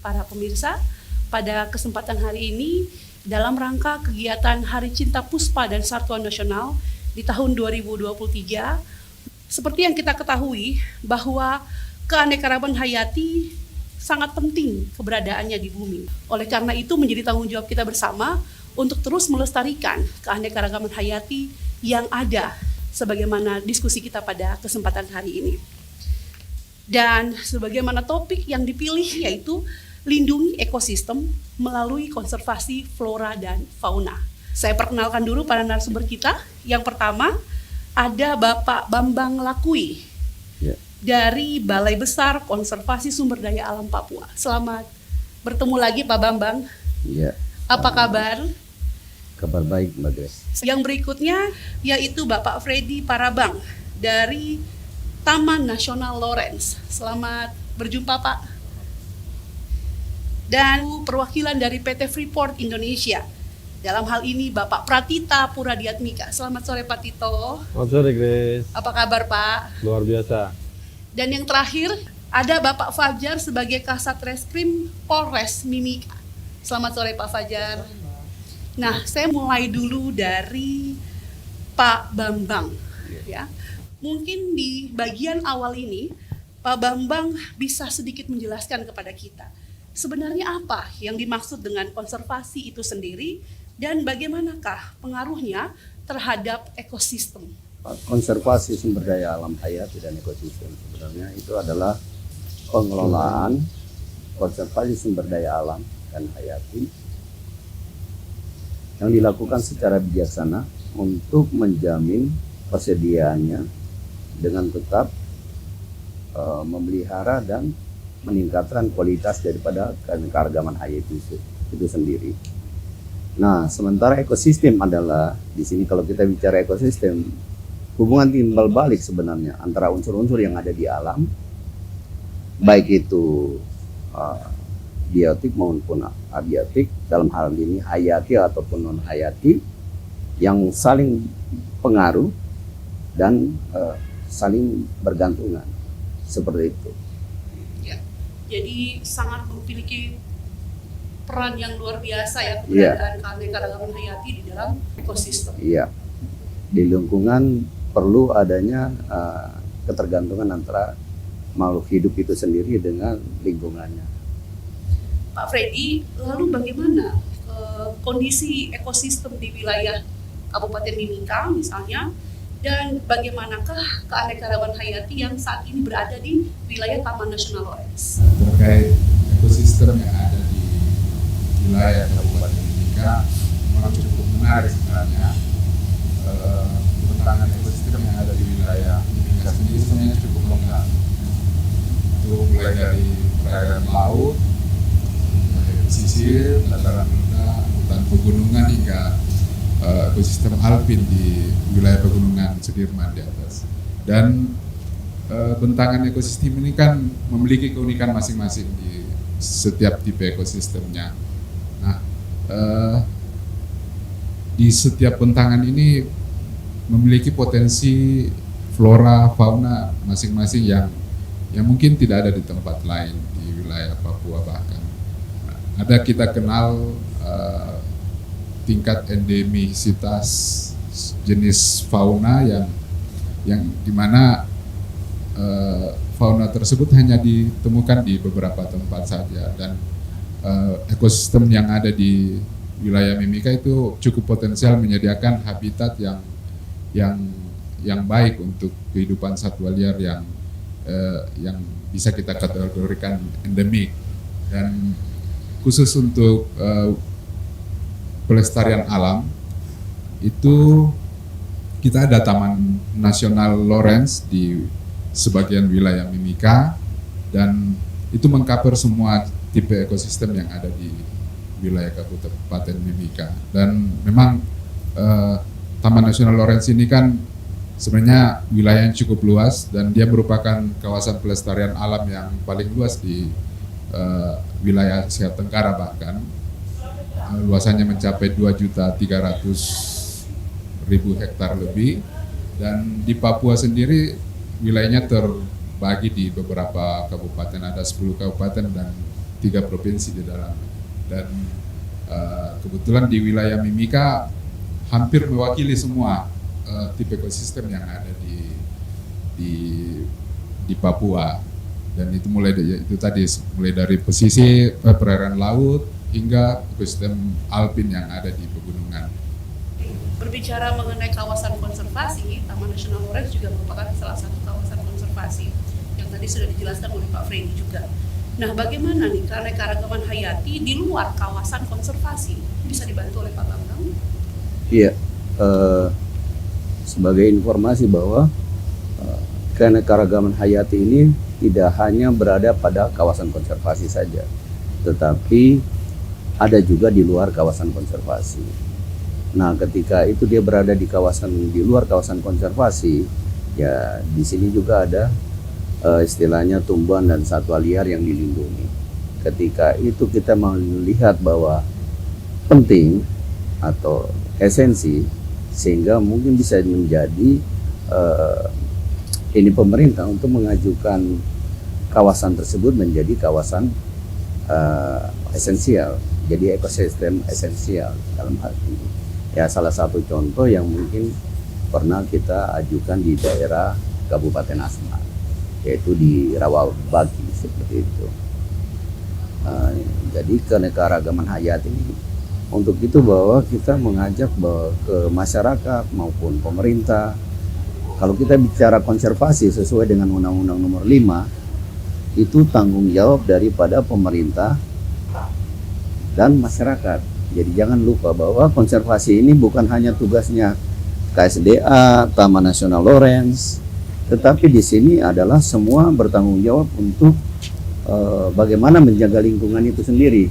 para pemirsa. Pada kesempatan hari ini, dalam rangka kegiatan Hari Cinta Puspa dan Satwa Nasional di tahun 2023, seperti yang kita ketahui bahwa keanekaragaman hayati sangat penting keberadaannya di bumi. Oleh karena itu menjadi tanggung jawab kita bersama untuk terus melestarikan keanekaragaman hayati yang ada sebagaimana diskusi kita pada kesempatan hari ini. Dan sebagaimana topik yang dipilih yaitu lindungi ekosistem melalui konservasi flora dan fauna. Saya perkenalkan dulu para narasumber kita. Yang pertama ada Bapak Bambang Lakui dari Balai Besar Konservasi Sumber Daya Alam Papua. Selamat bertemu lagi Pak Bambang. Iya. Apa kabar? Kabar baik Mbak Grace. Yang berikutnya yaitu Bapak Freddy Parabang dari Taman Nasional Lorentz. Selamat berjumpa Pak. Dan perwakilan dari PT Freeport Indonesia. Dalam hal ini Bapak Pratita Puradiatmika. Selamat sore Pak Tito. Selamat sore Grace. Apa kabar Pak? Luar biasa. Dan yang terakhir ada Bapak Fajar sebagai Kasat Reskrim Polres Mimika. Selamat sore Pak Fajar. Nah, saya mulai dulu dari Pak Bambang. Ya, mungkin di bagian awal ini Pak Bambang bisa sedikit menjelaskan kepada kita sebenarnya apa yang dimaksud dengan konservasi itu sendiri dan bagaimanakah pengaruhnya terhadap ekosistem. Konservasi sumber daya alam hayati dan ekosistem sebenarnya itu adalah pengelolaan konservasi sumber daya alam dan hayati yang dilakukan secara bijaksana untuk menjamin persediaannya dengan tetap memelihara dan meningkatkan kualitas daripada keanekaragaman hayati itu sendiri. Nah, sementara ekosistem adalah di sini kalau kita bicara ekosistem, hubungan timbal balik sebenarnya antara unsur-unsur yang ada di alam, baik itu biotik maupun abiotik, dalam hal ini hayati ataupun non hayati, yang saling pengaruh dan saling bergantungan seperti itu. Ya, jadi sangat memiliki peran yang luar biasa ya keberadaan keanekaragaman hayati di dalam ekosistem. Iya, di lingkungan perlu adanya ketergantungan antara makhluk hidup itu sendiri dengan lingkungannya. Pak Freddy, lalu bagaimana kondisi ekosistem di wilayah Kabupaten Mimika misalnya, dan bagaimanakah keanekaragaman hayati yang saat ini berada di wilayah Taman Nasional Lorentz? Terkait ekosistem yang ada di wilayah Kabupaten Mimika memang cukup menarik sebenarnya. Bentangan ekosistem yang ada di wilayah Mimika sendiri sebenarnya cukup lengkap. Itu mulai dari perairan laut, pesisir, dataran rendah, hutan pegunungan hingga ekosistem alpin di wilayah pegunungan Sudirman di atas. Dan bentangan ekosistem ini kan memiliki keunikan masing-masing di setiap tipe ekosistemnya. Nah, di setiap bentangan ini memiliki potensi flora fauna masing-masing yang mungkin tidak ada di tempat lain di wilayah Papua bahkan. Ada kita kenal tingkat endemisitas jenis fauna yang dimana fauna tersebut hanya ditemukan di beberapa tempat saja, dan ekosistem yang ada di wilayah Mimika itu cukup potensial menyediakan habitat yang baik untuk kehidupan satwa liar yang bisa kita kategorikan endemik. Dan khusus untuk pelestarian alam itu kita ada Taman Nasional Lorentz di sebagian wilayah Mimika, dan itu mengcover semua tipe ekosistem yang ada di wilayah Kabupaten Mimika. Dan memang Taman Nasional Lorentz ini kan sebenarnya wilayahnya cukup luas dan dia merupakan kawasan pelestarian alam yang paling luas di wilayah Asia Tenggara, bahkan luasannya mencapai 2.300.000 hektar lebih. Dan di Papua sendiri wilayahnya terbagi di beberapa kabupaten, ada 10 kabupaten dan 3 provinsi di dalam. Dan kebetulan di wilayah Mimika hampir mewakili semua tipe ekosistem yang ada di Papua. Dan itu mulai dari pesisir, perairan laut hingga ekosistem alpin yang ada di pegunungan. Berbicara mengenai kawasan konservasi, Taman Nasional Lorentz juga merupakan salah satu kawasan konservasi yang tadi sudah dijelaskan oleh Pak Freddy juga. Nah, bagaimana nih keanekaragaman hayati di luar kawasan konservasi? Bisa dibantu oleh Pak Bambang? Iya, sebagai informasi bahwa keanekaragaman hayati ini tidak hanya berada pada kawasan konservasi saja, tetapi ada juga di luar kawasan konservasi. Nah, ketika itu dia berada di luar kawasan konservasi, ya di sini juga ada istilahnya tumbuhan dan satwa liar yang dilindungi. Ketika itu kita melihat bahwa penting atau esensi, sehingga mungkin bisa menjadi ini pemerintah untuk mengajukan kawasan tersebut menjadi kawasan esensial, jadi ekosistem esensial dalam hal ini. Ya, salah satu contoh yang mungkin pernah kita ajukan di daerah Kabupaten Asmat, yaitu di Rawabagi seperti itu. Jadi keanekaragaman hayati ini untuk itu bahwa kita mengajak bahwa ke masyarakat maupun pemerintah, kalau kita bicara konservasi sesuai dengan Undang-Undang Nomor 5, itu tanggung jawab daripada pemerintah dan masyarakat. Jadi jangan lupa bahwa konservasi ini bukan hanya tugasnya KSDA, Taman Nasional Lorentz, tetapi di sini adalah semua bertanggung jawab untuk bagaimana menjaga lingkungan itu sendiri.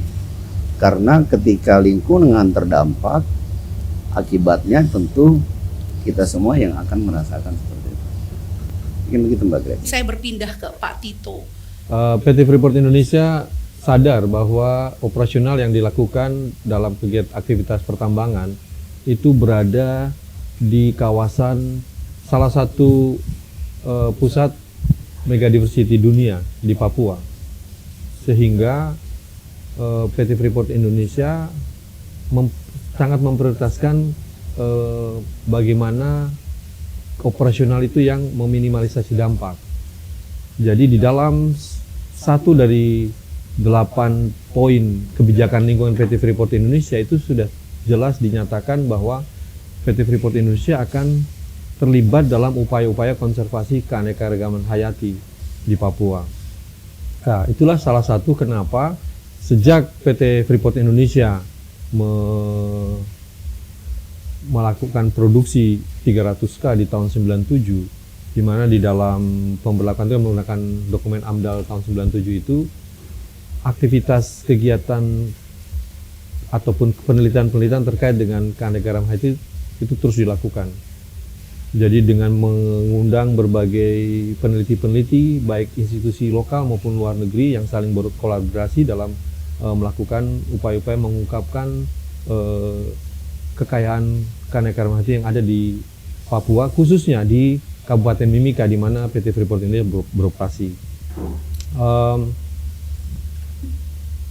Karena ketika lingkungan terdampak, akibatnya tentu kita semua yang akan merasakan seperti itu. Mungkin begitu Mbak Greg. Saya berpindah ke Pak Tito. PT Freeport Indonesia sadar bahwa operasional yang dilakukan dalam kegiatan aktivitas pertambangan itu berada di kawasan salah satu pusat megadiversity dunia di Papua, sehingga PT Freeport Indonesia sangat memprioritaskan bagaimana operasional itu yang meminimalisasi dampak. Jadi di dalam satu dari 8 poin kebijakan lingkungan PT Freeport Indonesia itu sudah jelas dinyatakan bahwa PT Freeport Indonesia akan terlibat dalam upaya-upaya konservasi keanekaragaman hayati di Papua. Nah, itulah salah satu kenapa sejak PT Freeport Indonesia melakukan produksi 300K di tahun 97, di mana di dalam pemberlakuan itu menggunakan dokumen AMDAL tahun 97 itu, aktivitas kegiatan ataupun penelitian-penelitian terkait dengan keanekaragaman hayati itu terus dilakukan. Jadi dengan mengundang berbagai peneliti-peneliti baik institusi lokal maupun luar negeri yang saling berkolaborasi dalam melakukan upaya-upaya mengungkapkan kekayaan keanekaragaman hayati yang ada di Papua, khususnya di Kabupaten Mimika di mana PT Freeport ini beroperasi.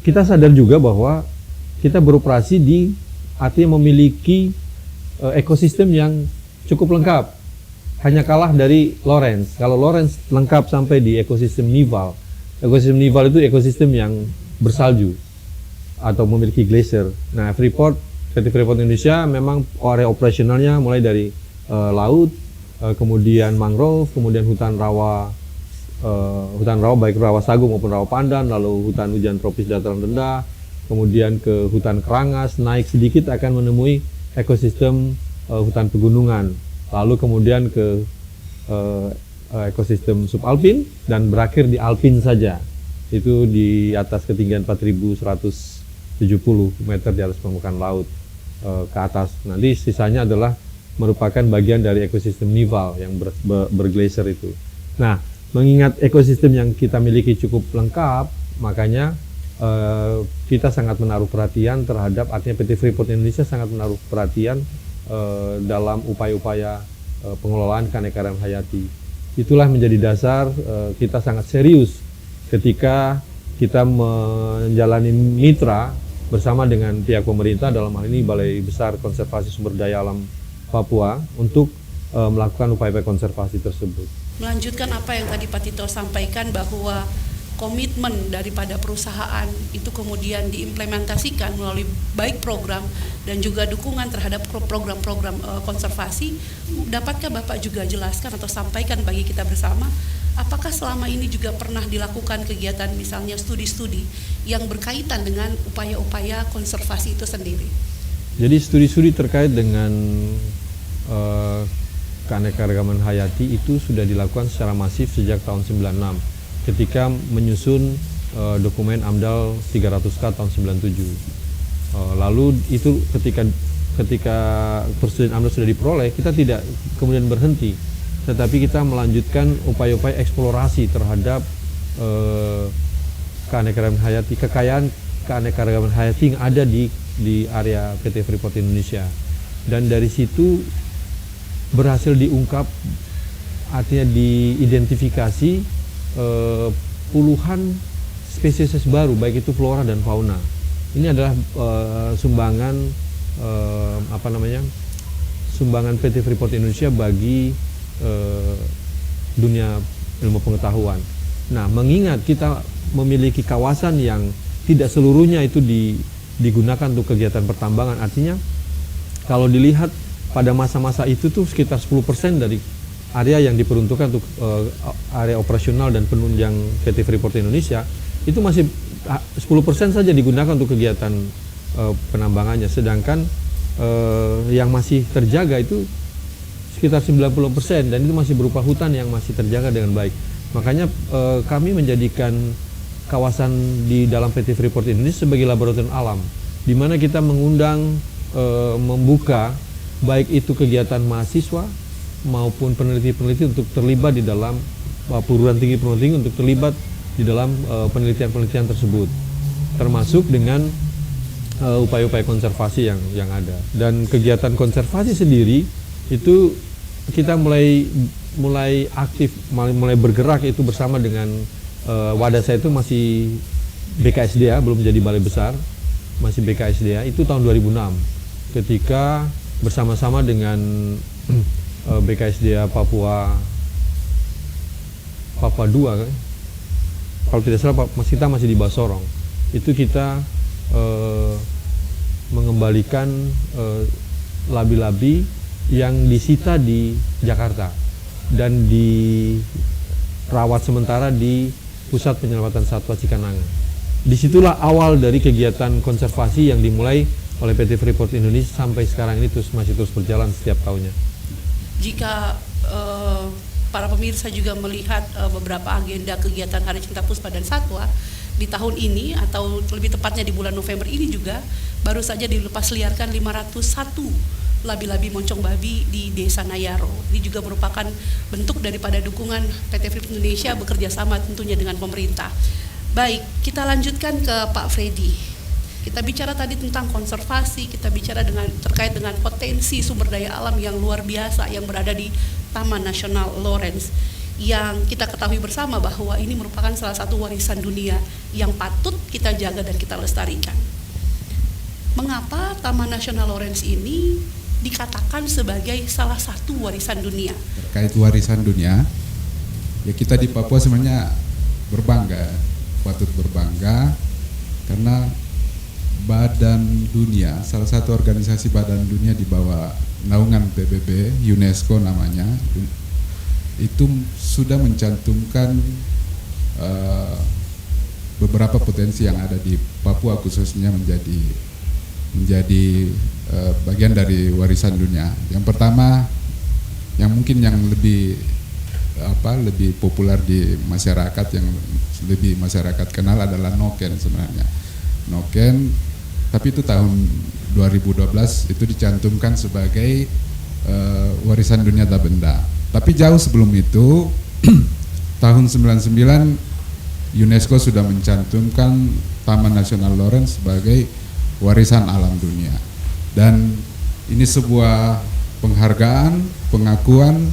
Kita sadar juga bahwa kita beroperasi di artinya memiliki ekosistem yang cukup lengkap. Hanya kalah dari Lorentz. Kalau Lorentz lengkap sampai di ekosistem nival. Ekosistem nival itu ekosistem yang bersalju atau memiliki glacier. Nah, PT Freeport Indonesia memang area operasionalnya mulai dari laut, kemudian mangrove, kemudian hutan rawa baik rawa sagu maupun rawa pandan, lalu hutan hujan tropis dataran rendah, kemudian ke hutan kerangas, naik sedikit akan menemui ekosistem hutan pegunungan, lalu kemudian ke ekosistem subalpin dan berakhir di alpin saja, itu di atas ketinggian 4.170 meter di atas permukaan laut ke atas. Nanti sisanya adalah merupakan bagian dari ekosistem nival yang berglacier itu. Nah, mengingat ekosistem yang kita miliki cukup lengkap, makanya kita sangat menaruh perhatian terhadap, artinya PT Freeport Indonesia sangat menaruh perhatian dalam upaya-upaya pengelolaan keanekaragaman hayati. Itulah menjadi dasar kita sangat serius ketika kita menjalani mitra bersama dengan pihak pemerintah, dalam hal ini Balai Besar Konservasi Sumber Daya Alam Papua, untuk melakukan upaya-upaya konservasi tersebut. Melanjutkan apa yang tadi Pak Tito sampaikan, bahwa komitmen daripada perusahaan itu kemudian diimplementasikan melalui baik program dan juga dukungan terhadap program-program konservasi. Dapatkah Bapak juga jelaskan atau sampaikan bagi kita bersama, apakah selama ini juga pernah dilakukan kegiatan misalnya studi-studi yang berkaitan dengan upaya-upaya konservasi itu sendiri? Jadi studi-studi terkait dengan keanekaragaman hayati itu sudah dilakukan secara masif sejak tahun 96 ketika menyusun dokumen AMDAL 300K tahun 97. Lalu itu ketika persetujuan AMDAL sudah diperoleh, kita tidak kemudian berhenti, tetapi kita melanjutkan upaya-upaya eksplorasi terhadap keanekaragaman hayati, kekayaan keanekaragaman hayati yang ada di area PT Freeport Indonesia. Dan dari situ berhasil diungkap, artinya diidentifikasi puluhan spesies baru, baik itu flora dan fauna. Ini adalah sumbangan sumbangan PT Freeport Indonesia bagi dunia ilmu pengetahuan. Nah, mengingat kita memiliki kawasan yang tidak seluruhnya itu digunakan untuk kegiatan pertambangan, artinya kalau dilihat pada masa-masa itu tuh sekitar 10% dari area yang diperuntukkan untuk area operasional dan penunjang PT Freeport Indonesia itu masih 10% saja digunakan untuk kegiatan penambangannya, sedangkan yang masih terjaga itu sekitar 90% dan itu masih berupa hutan yang masih terjaga dengan baik. Makanya kami menjadikan kawasan di dalam PT Freeport Indonesia sebagai laboratorium alam, di mana kita mengundang membuka baik itu kegiatan mahasiswa maupun peneliti-peneliti untuk terlibat di dalam perguruan tinggi untuk terlibat di dalam penelitian-penelitian tersebut, termasuk dengan upaya-upaya konservasi yang ada. Dan kegiatan konservasi sendiri itu kita mulai aktif, mulai bergerak itu bersama dengan wadah saya itu masih BKSDA, belum jadi balai besar, masih BKSDA, itu tahun 2006 ketika bersama-sama dengan BKSDA Papua 2 kan? Kalau tidak salah kita masih di Basorong, itu kita mengembalikan labi-labi yang disita di Jakarta dan dirawat sementara di Pusat Penyelamatan Satwa Cikananga. Disitulah awal dari kegiatan konservasi yang dimulai oleh PT Freeport Indonesia sampai sekarang ini masih terus berjalan setiap tahunnya. Jika para pemirsa juga melihat beberapa agenda kegiatan Hari Cinta Puspa dan Satwa di tahun ini, atau lebih tepatnya di bulan November ini juga baru saja dilepas liarkan 501 labi-labi moncong babi di Desa Nayaro. Ini juga merupakan bentuk daripada dukungan PT Freeport Indonesia bekerja sama tentunya dengan pemerintah. Baik, kita lanjutkan ke Pak Freddy. Kita bicara tadi tentang konservasi, kita bicara terkait dengan potensi sumber daya alam yang luar biasa yang berada di Taman Nasional Lawrence, yang kita ketahui bersama bahwa ini merupakan salah satu warisan dunia yang patut kita jaga dan kita lestarikan. Mengapa Taman Nasional Lawrence ini dikatakan sebagai salah satu warisan dunia? Terkait warisan dunia, ya kita di Papua sebenarnya patut berbangga karena Badan Dunia, salah satu organisasi Badan Dunia di bawah naungan PBB, UNESCO namanya, itu sudah mencantumkan beberapa potensi yang ada di Papua khususnya menjadi bagian dari warisan dunia. Yang pertama, yang mungkin yang lebih populer di masyarakat, yang lebih masyarakat kenal adalah Noken sebenarnya. Noken, tapi itu tahun 2012 itu dicantumkan sebagai warisan dunia tak benda. Tapi jauh sebelum itu tahun 99 UNESCO sudah mencantumkan Taman Nasional Lawrence sebagai warisan alam dunia. Dan ini sebuah penghargaan, pengakuan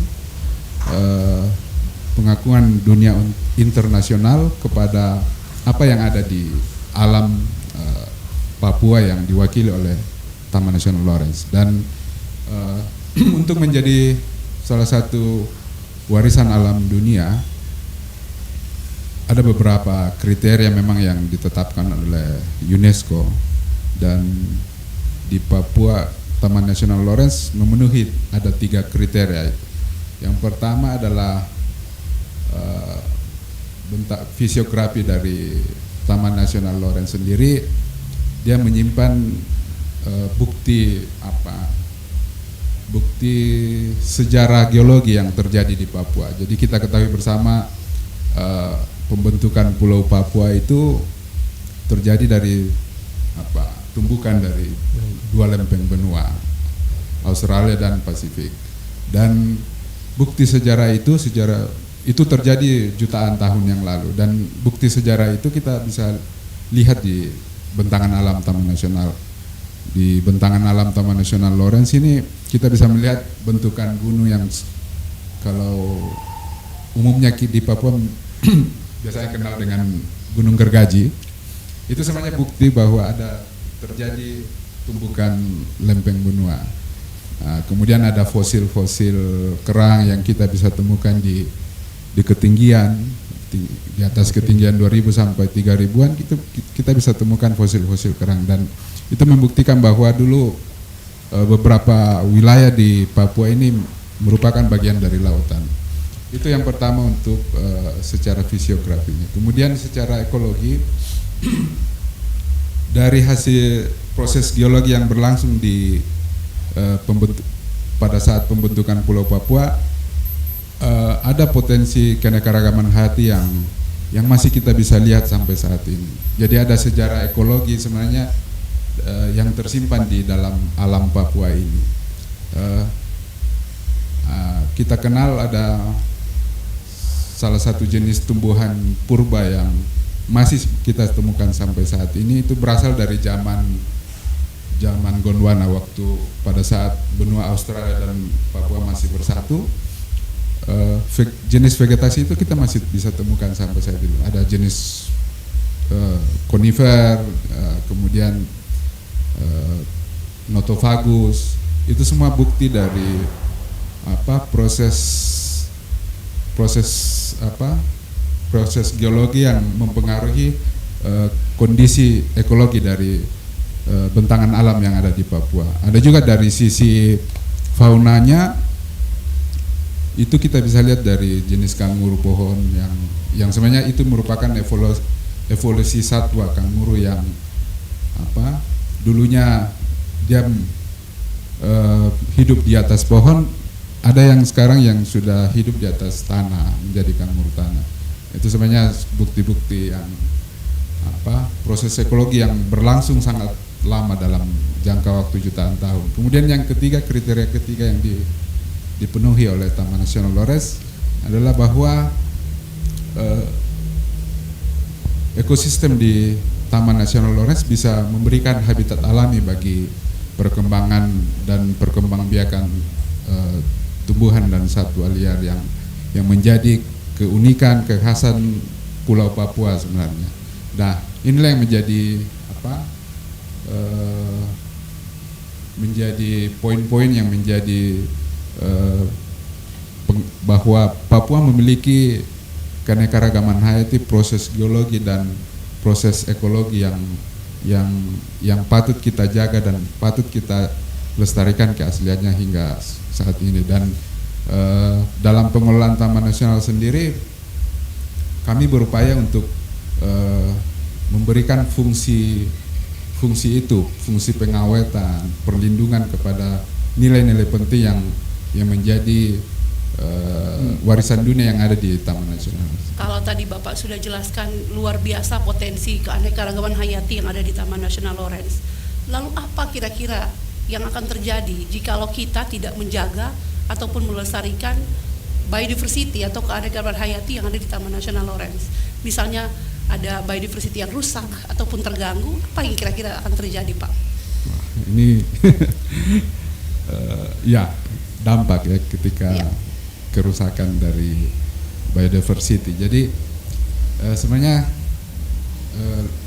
dunia internasional kepada apa yang ada di alam Papua yang diwakili oleh Taman Nasional Lawrence. Dan untuk menjadi salah satu warisan alam dunia, ada beberapa kriteria memang yang ditetapkan oleh UNESCO, dan di Papua Taman Nasional Lawrence memenuhi ada 3 kriteria. Yang pertama adalah bentuk fisiografi dari Taman Nasional Lawrence sendiri, dia menyimpan bukti sejarah geologi yang terjadi di Papua. Jadi kita ketahui bersama pembentukan Pulau Papua itu terjadi dari tumbukan dari 2 lempeng benua, Australia dan Pasifik. Dan bukti sejarah itu terjadi jutaan tahun yang lalu, dan bukti sejarah itu kita bisa lihat di bentangan alam Taman Nasional. Di bentangan alam Taman Nasional Lawrence ini kita bisa melihat bentukan gunung yang kalau umumnya di Papua biasanya kenal dengan Gunung Gergaji. Itu sebenarnya bukti bahwa ada terjadi tumbukan lempeng benua. Nah, kemudian ada fosil-fosil kerang yang kita bisa temukan di ketinggian, di atas ketinggian 2000 sampai 3000-an kita bisa temukan fosil-fosil kerang, dan itu membuktikan bahwa dulu beberapa wilayah di Papua ini merupakan bagian dari lautan. Itu yang pertama untuk secara fisiografinya. Kemudian secara ekologi, dari hasil proses geologi yang berlangsung di pada saat pembentukan Pulau Papua, ada potensi keanekaragaman hayati yang masih kita bisa lihat sampai saat ini. Jadi ada sejarah ekologi sebenarnya yang tersimpan di dalam alam Papua ini. Kita kenal ada salah satu jenis tumbuhan purba yang masih kita temukan sampai saat ini, itu berasal dari zaman Gondwana, waktu pada saat benua Australia dan Papua masih bersatu. Jenis vegetasi itu kita masih bisa temukan sampai saat ini. Ada jenis konifer, kemudian Nothofagus. Itu semua bukti dari proses geologi yang mempengaruhi kondisi ekologi dari bentangan alam yang ada di Papua. Ada juga dari sisi faunanya, itu kita bisa lihat dari jenis kanguru pohon yang sebenarnya itu merupakan evolusi satwa kanguru yang dulunya dia hidup di atas pohon, ada yang sekarang yang sudah hidup di atas tanah menjadi kanguru tanah. Itu sebenarnya bukti-bukti yang proses ekologi yang berlangsung sangat lama dalam jangka waktu jutaan tahun. Kemudian yang ketiga, kriteria ketiga yang dipenuhi oleh Taman Nasional Lawrence adalah bahwa ekosistem di Taman Nasional Lawrence bisa memberikan habitat alami bagi perkembangan dan perkembangbiakan tumbuhan dan satwa liar yang menjadi keunikan, kekhasan Pulau Papua sebenarnya. Nah, inilah yang menjadi poin-poin yang menjadi bahwa Papua memiliki keanekaragaman hayati, proses geologi dan proses ekologi yang patut kita jaga dan patut kita lestarikan keasliannya hingga saat ini. Dan dalam pengelolaan Taman Nasional sendiri, kami berupaya untuk memberikan fungsi pengawetan, perlindungan kepada nilai-nilai penting yang menjadi warisan dunia yang ada di Taman Nasional. Kalau tadi Bapak sudah jelaskan luar biasa potensi keanekaragaman hayati yang ada di Taman Nasional Lawrence. Lalu apa kira-kira yang akan terjadi jikalau kita tidak menjaga ataupun melestarikan biodiversity atau keanekaragaman hayati yang ada di Taman Nasional Lawrence? Misalnya ada biodiversity yang rusak ataupun terganggu, apa yang kira-kira akan terjadi, Pak? Ini dampak ya ketika kerusakan dari biodiversity. Jadi sebenarnya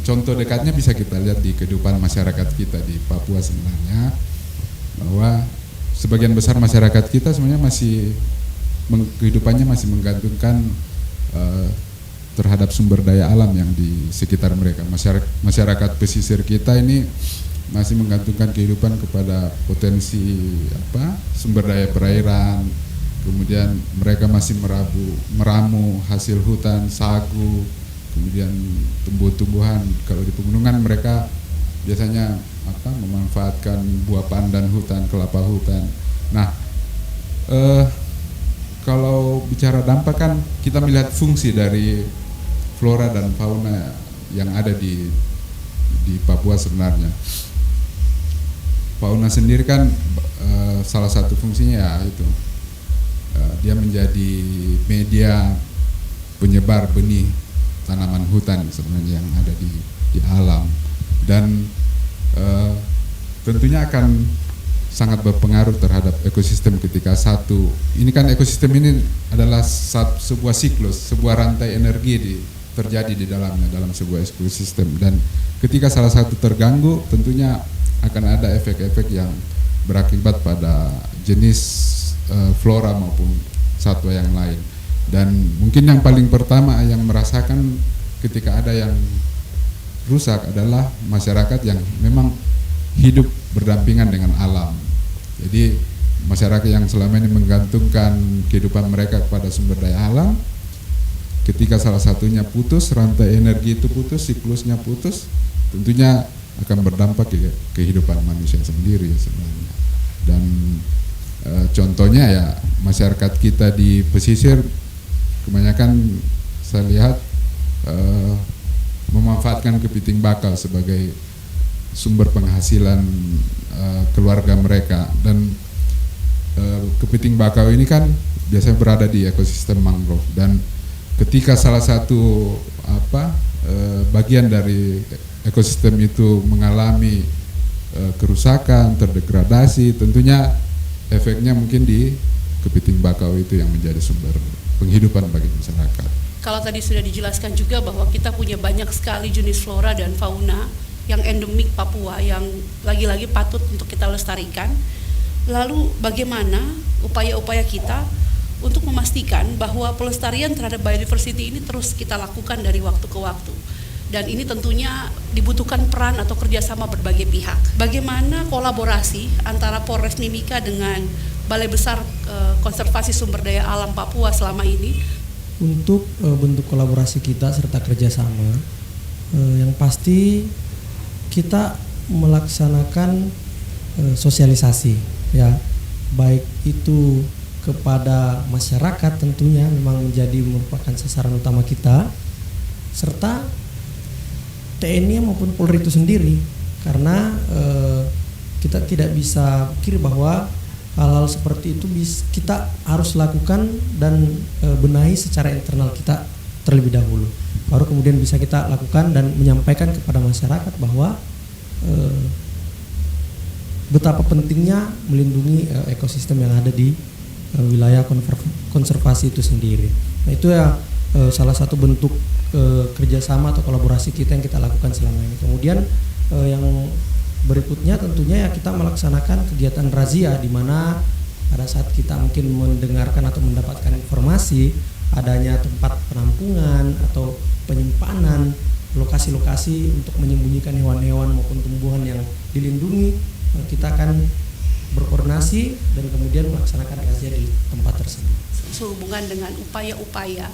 contoh dekatnya bisa kita lihat di kehidupan masyarakat kita di Papua sebenarnya, bahwa sebagian besar masyarakat kita sebenarnya masih kehidupannya masih menggantungkan terhadap sumber daya alam yang di sekitar mereka. Masyarakat pesisir kita ini masih menggantungkan kehidupan kepada potensi sumber daya perairan. Kemudian mereka masih meramu hasil hutan, sagu, kemudian tumbuh-tumbuhan. Kalau di pegunungan mereka biasanya memanfaatkan buah pandan hutan, kelapa hutan. Nah, kalau bicara dampak kan kita melihat fungsi dari flora dan fauna yang ada di Papua sebenarnya. Fauna sendiri kan salah satu fungsinya ya itu dia menjadi media penyebar benih tanaman hutan sebenarnya yang ada di alam, dan tentunya akan sangat berpengaruh terhadap ekosistem ketika ini kan ekosistem ini adalah sebuah siklus, sebuah rantai energi terjadi di dalamnya dalam sebuah ekosistem, dan ketika salah satu terganggu tentunya akan ada efek-efek yang berakibat pada jenis flora maupun satwa yang lain. Dan mungkin yang paling pertama yang merasakan ketika ada yang rusak adalah masyarakat yang memang hidup berdampingan dengan alam. Jadi masyarakat yang selama ini menggantungkan kehidupan mereka kepada sumber daya alam, ketika salah satunya putus, rantai energi itu putus, siklusnya putus, tentunya akan berdampak ke kehidupan manusia sendiri sebenarnya. Dan contohnya ya masyarakat kita di pesisir kebanyakan saya lihat memanfaatkan kepiting bakal sebagai sumber penghasilan keluarga mereka, dan kepiting bakau ini kan biasanya berada di ekosistem mangrove, dan ketika salah satu bagian dari ekosistem itu mengalami kerusakan, terdegradasi, tentunya efeknya mungkin di kepiting bakau itu yang menjadi sumber penghidupan bagi masyarakat. Kalau tadi sudah dijelaskan juga bahwa kita punya banyak sekali jenis flora dan fauna yang endemik Papua yang lagi-lagi patut untuk kita lestarikan. Lalu bagaimana upaya-upaya kita untuk memastikan bahwa pelestarian terhadap biodiversity ini terus kita lakukan dari waktu ke waktu. Dan ini tentunya dibutuhkan peran atau kerjasama berbagai pihak. Bagaimana kolaborasi antara Polres Mimika dengan Balai Besar Konservasi Sumber Daya Alam Papua selama ini? Untuk bentuk kolaborasi kita serta kerjasama, yang pasti kita melaksanakan sosialisasi, ya, baik itu kepada masyarakat tentunya memang merupakan sasaran utama kita, serta TNI maupun Polri itu sendiri, karena kita tidak bisa pikir bahwa hal-hal seperti itu kita harus lakukan dan benahi secara internal kita terlebih dahulu, baru kemudian bisa kita lakukan dan menyampaikan kepada masyarakat bahwa betapa pentingnya melindungi ekosistem yang ada di wilayah konservasi itu sendiri. Nah, itu ya salah satu bentuk kerjasama atau kolaborasi kita yang kita lakukan selama ini. Kemudian yang berikutnya tentunya ya kita melaksanakan kegiatan razia, di mana pada saat kita mungkin mendengarkan atau mendapatkan informasi adanya tempat penampungan atau penyimpanan, lokasi-lokasi untuk menyembunyikan hewan-hewan maupun tumbuhan yang dilindungi, kita akan berkoordinasi dan kemudian melaksanakan razia di tempat tersebut. Sehubungan dengan upaya-upaya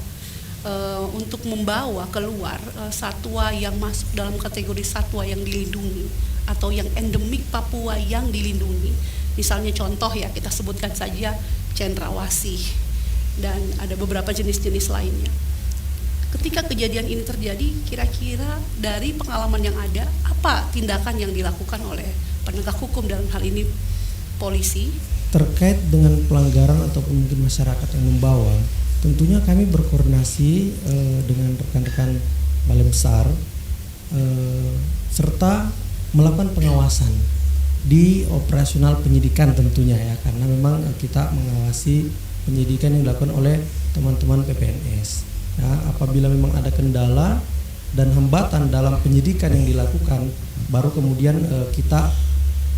untuk membawa keluar satwa yang masuk dalam kategori satwa yang dilindungi atau yang endemik Papua yang dilindungi. Misalnya contoh ya, kita sebutkan saja cendrawasih dan ada beberapa jenis-jenis lainnya. Ketika kejadian ini terjadi, kira-kira dari pengalaman yang ada, apa tindakan yang dilakukan oleh penegak hukum dalam hal ini polisi? Terkait dengan pelanggaran ataupun mungkin masyarakat yang membawa, tentunya kami berkoordinasi dengan rekan-rekan Balai Besar serta melakukan pengawasan di operasional penyidikan tentunya ya, karena memang kita mengawasi penyidikan yang dilakukan oleh teman-teman PPNS. Ya, apabila memang ada kendala dan hambatan dalam penyidikan yang dilakukan, baru kemudian kita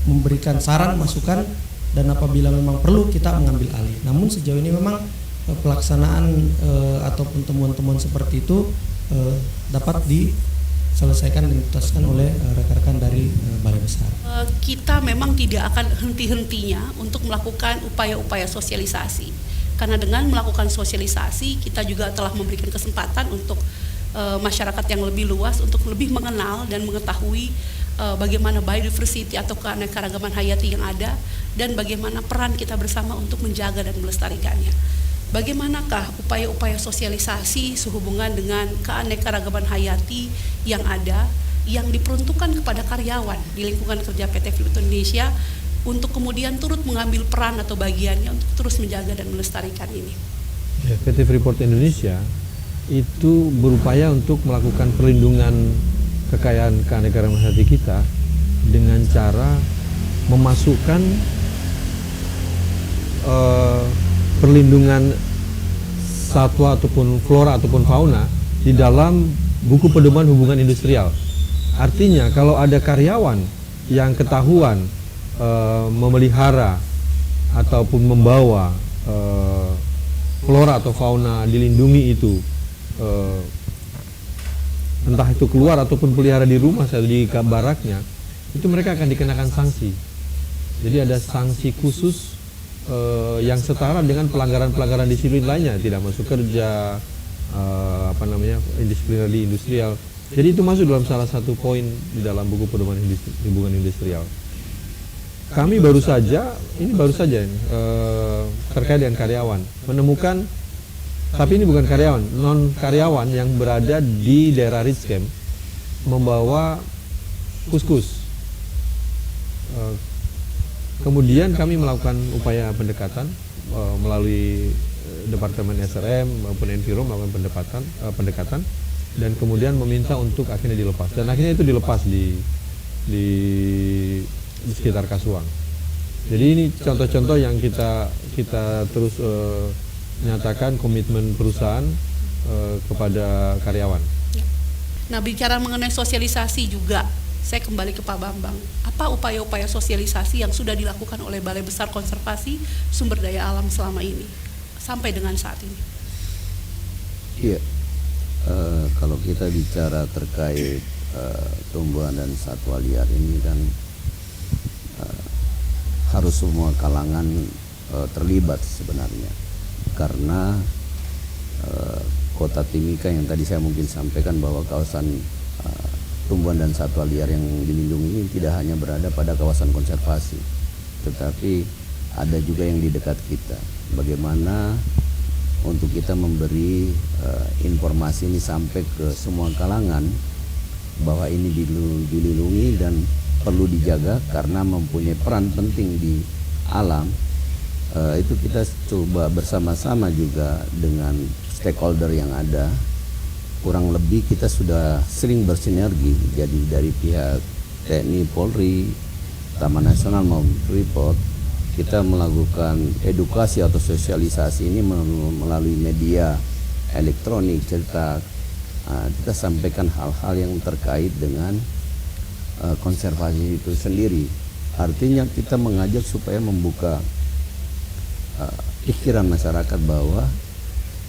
memberikan saran, masukan, dan apabila memang perlu kita mengambil alih. Namun sejauh ini memang pelaksanaan ataupun temuan-temuan seperti itu dapat diselesaikan dan dituntaskan oleh rekan-rekan dari Balai Besar. Kita memang tidak akan henti-hentinya untuk melakukan upaya-upaya sosialisasi. Karena dengan melakukan sosialisasi, kita juga telah memberikan kesempatan untuk masyarakat yang lebih luas untuk lebih mengenal dan mengetahui bagaimana biodiversity atau keanekaragaman hayati yang ada dan bagaimana peran kita bersama untuk menjaga dan melestarikannya. Bagaimanakah upaya-upaya sosialisasi sehubungan dengan keanekaragaman hayati yang ada, yang diperuntukkan kepada karyawan di lingkungan kerja PT Freeport Indonesia untuk kemudian turut mengambil peran atau bagiannya untuk terus menjaga dan melestarikan ini. PT Freeport Indonesia itu berupaya untuk melakukan perlindungan kekayaan keanekaragaman hayati kita dengan cara memasukkan perlindungan satwa ataupun flora ataupun fauna di dalam buku pedoman hubungan industrial. Artinya kalau ada karyawan yang ketahuan memelihara ataupun membawa flora atau fauna dilindungi itu, entah itu keluar ataupun pelihara di rumah atau di baraknya, itu mereka akan dikenakan sanksi. Jadi ada sanksi khusus yang setara dengan pelanggaran-pelanggaran disiplin lainnya, tidak masuk kerja, disiplin industrial. Jadi itu masuk dalam salah satu poin di dalam buku pedoman hubungan industrial. Kami baru saja terkait dengan karyawan menemukan, tapi ini bukan karyawan, non karyawan yang berada di daerah rich camp membawa kuskus. Kemudian kami melakukan upaya pendekatan melalui Departemen SRM maupun Enviro melakukan pendekatan dan kemudian meminta untuk akhirnya dilepas, dan akhirnya itu dilepas di sekitar Kasuang. Jadi ini contoh-contoh yang kita terus nyatakan komitmen perusahaan kepada karyawan. Nah, bicara mengenai sosialisasi juga, saya kembali ke Pak Bambang. Apa upaya-upaya sosialisasi yang sudah dilakukan oleh Balai Besar Konservasi Sumber Daya Alam selama ini sampai dengan saat ini? Iya, kalau kita bicara terkait tumbuhan dan satwa liar ini kan harus semua kalangan terlibat sebenarnya, karena Kota Timika yang tadi saya mungkin sampaikan bahwa kawasan tumbuhan dan satwa liar yang dilindungi ini tidak hanya berada pada kawasan konservasi, tetapi ada juga yang di dekat kita. Bagaimana untuk kita memberi informasi ini sampai ke semua kalangan bahwa ini dilindungi dan perlu dijaga karena mempunyai peran penting di alam. Itu kita coba bersama-sama juga dengan stakeholder yang ada. Kurang lebih kita sudah sering bersinergi, jadi dari pihak TNI, Polri, Taman Nasional maupun Freeport, kita melakukan edukasi atau sosialisasi ini melalui media elektronik, cetak. Kita sampaikan hal-hal yang terkait dengan konservasi itu sendiri. Artinya kita mengajak supaya membuka pikiran masyarakat bahwa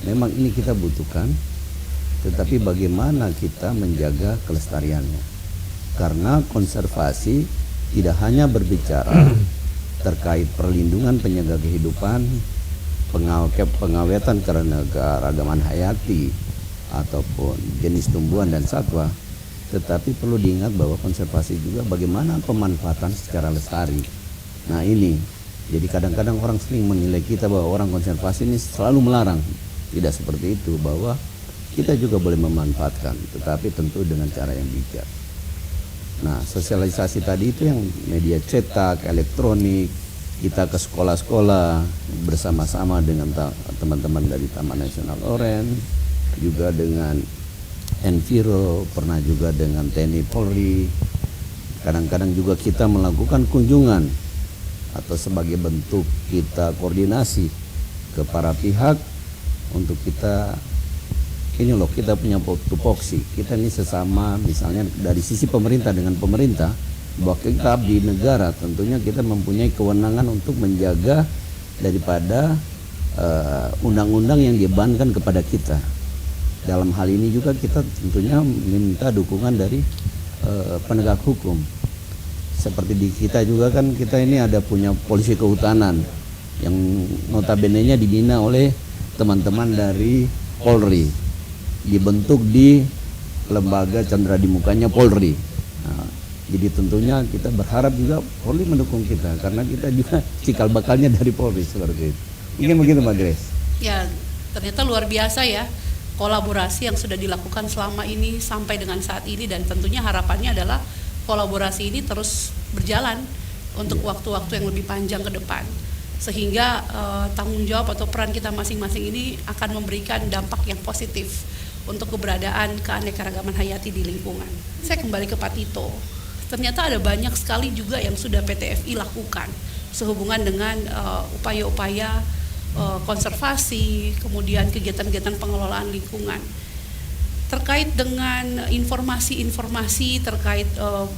memang ini kita butuhkan, tetapi bagaimana kita menjaga kelestariannya. Karena konservasi tidak hanya berbicara terkait perlindungan penjaga kehidupan, pengawetan keanekaragaman hayati ataupun jenis tumbuhan dan satwa, tetapi perlu diingat bahwa konservasi juga bagaimana pemanfaatan secara lestari. Nah ini, jadi kadang-kadang orang sering menilai kita bahwa orang konservasi ini selalu melarang. Tidak seperti itu, bahwa kita juga boleh memanfaatkan, tetapi tentu dengan cara yang bijak. Nah, sosialisasi tadi itu yang media cetak, elektronik, kita ke sekolah-sekolah bersama-sama dengan teman-teman dari Taman Nasional Oren, juga dengan Enviro, pernah juga dengan TNI Polri. Kadang-kadang juga kita melakukan kunjungan atau sebagai bentuk kita koordinasi ke para pihak untuk kita ini loh kita punya tupoksi, kita ini sesama misalnya dari sisi pemerintah dengan pemerintah, bahwa kita di negara tentunya kita mempunyai kewenangan untuk menjaga daripada undang-undang yang dibebankan kepada kita. Dalam hal ini juga kita tentunya minta dukungan dari penegak hukum. Seperti di kita juga kan kita ini ada punya polisi kehutanan yang notabene-nya dibina oleh teman-teman dari Polri, dibentuk di lembaga Chandra di Mukanya Polri. Nah, jadi tentunya kita berharap juga Polri mendukung kita karena kita juga cikal bakalnya dari Polri seperti itu. Mungkin begitu Mbak Grace. Ya, ternyata luar biasa ya kolaborasi yang sudah dilakukan selama ini sampai dengan saat ini, dan tentunya harapannya adalah kolaborasi ini terus berjalan untuk waktu-waktu yang lebih panjang ke depan, sehingga tanggung jawab atau peran kita masing-masing ini akan memberikan dampak yang positif untuk keberadaan keanekaragaman hayati di lingkungan. Saya kembali ke Pak Tito. Ternyata ada banyak sekali juga yang sudah PT FI lakukan sehubungan dengan upaya-upaya konservasi, kemudian kegiatan-kegiatan pengelolaan lingkungan. Terkait dengan informasi-informasi terkait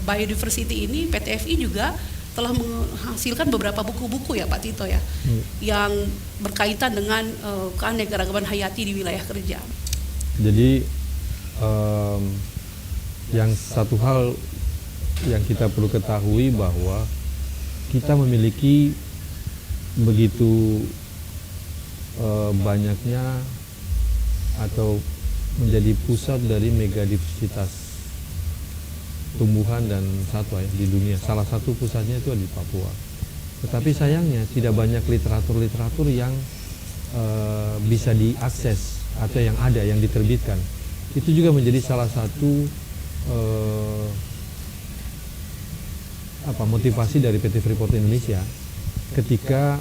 biodiversity ini, PT FI juga telah menghasilkan beberapa buku-buku ya Pak Tito ya, yang berkaitan dengan keanekaragaman hayati di wilayah kerja. Jadi yang satu hal yang kita perlu ketahui bahwa kita memiliki begitu banyaknya atau menjadi pusat dari megadiversitas tumbuhan dan satwa ya, di dunia. Salah satu pusatnya itu ada di Papua. Tetapi sayangnya tidak banyak literatur-literatur yang bisa diakses atau yang ada, yang diterbitkan. Itu juga menjadi salah satu motivasi dari PT Freeport Indonesia ketika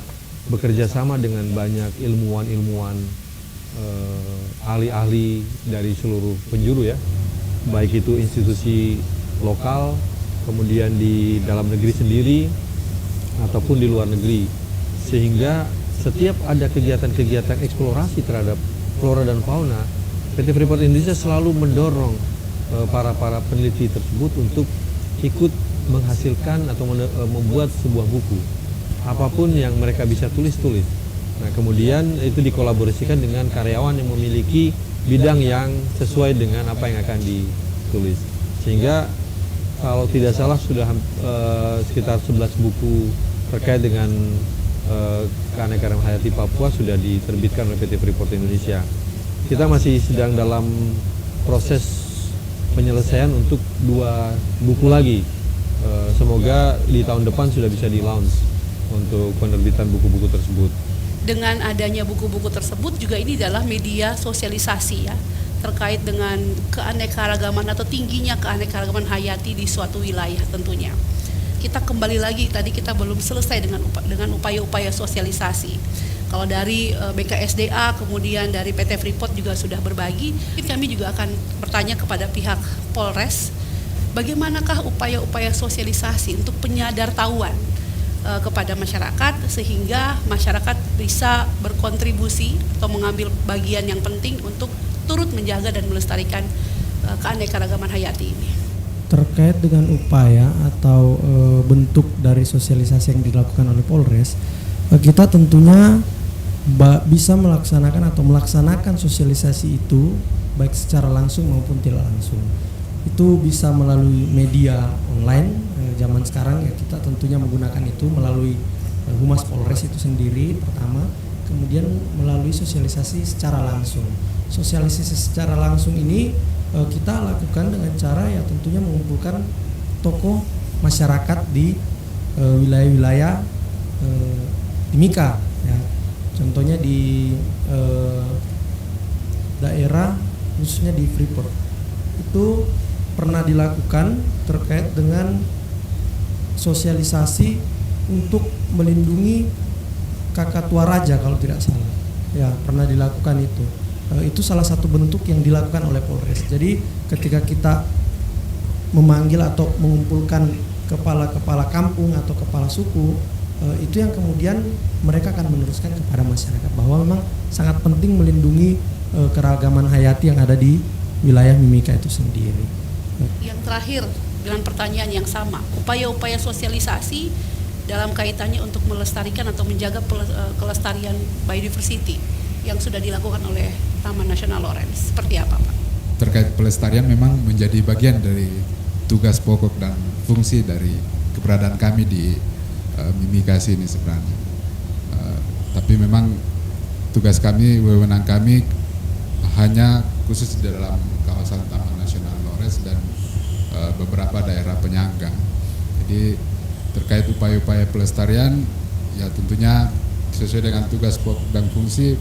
bekerja sama dengan banyak ilmuwan-ilmuwan, ahli-ahli dari seluruh penjuru ya, baik itu institusi lokal, kemudian di dalam negeri sendiri ataupun di luar negeri, sehingga setiap ada kegiatan-kegiatan eksplorasi terhadap flora dan fauna, PT Freeport Indonesia selalu mendorong para peneliti tersebut untuk ikut menghasilkan atau membuat sebuah buku apapun yang mereka bisa tulis. Nah kemudian itu dikolaborasikan dengan karyawan yang memiliki bidang yang sesuai dengan apa yang akan ditulis, sehingga kalau tidak salah sudah sekitar 11 buku terkait dengan keanekaragaman hayati Papua sudah diterbitkan oleh PT Freeport Indonesia. Kita masih sedang dalam proses penyelesaian untuk 2 buku lagi. Semoga di tahun depan sudah bisa di-launch untuk penerbitan buku-buku tersebut. Dengan adanya buku-buku tersebut juga ini adalah media sosialisasi ya, terkait dengan keanekaragaman atau tingginya keanekaragaman hayati di suatu wilayah tentunya. Kita kembali lagi, tadi kita belum selesai dengan upaya-upaya sosialisasi. Kalau dari BKSDA, kemudian dari PT Freeport juga sudah berbagi, kami juga akan bertanya kepada pihak Polres, bagaimanakah upaya-upaya sosialisasi untuk penyadartahuan kepada masyarakat, sehingga masyarakat bisa berkontribusi atau mengambil bagian yang penting untuk turut menjaga dan melestarikan keanekaragaman hayati ini. Terkait dengan upaya atau bentuk dari sosialisasi yang dilakukan oleh Polres, kita tentunya bisa melaksanakan sosialisasi itu baik secara langsung maupun tidak langsung. Itu bisa melalui media online. Zaman sekarang ya kita tentunya menggunakan itu melalui Humas Polres itu sendiri pertama, kemudian melalui sosialisasi secara langsung. Sosialisasi secara langsung ini kita lakukan dengan cara ya tentunya mengumpulkan tokoh masyarakat di wilayah-wilayah Timika ya. Contohnya di daerah khususnya di Freeport. Itu pernah dilakukan terkait dengan sosialisasi untuk melindungi Kakatua Raja kalau tidak salah. Ya, pernah dilakukan itu. Itu salah satu bentuk yang dilakukan oleh Polres. Jadi ketika kita memanggil atau mengumpulkan kepala-kepala kampung atau kepala suku, itu yang kemudian mereka akan meneruskan kepada masyarakat bahwa memang sangat penting melindungi keragaman hayati yang ada di wilayah Mimika itu sendiri. Yang terakhir dengan pertanyaan yang sama, upaya-upaya sosialisasi dalam kaitannya untuk melestarikan atau menjaga kelestarian biodiversity yang sudah dilakukan oleh Taman Nasional Lorentz, seperti apa Pak? Terkait pelestarian memang menjadi bagian dari tugas pokok dan fungsi dari keberadaan kami di Mimika ini sebenarnya. Tapi memang tugas kami, wewenang kami hanya khusus di dalam kawasan Taman Nasional Lorentz dan beberapa daerah penyangga. Jadi terkait upaya-upaya pelestarian, ya tentunya sesuai dengan tugas pokok dan fungsi,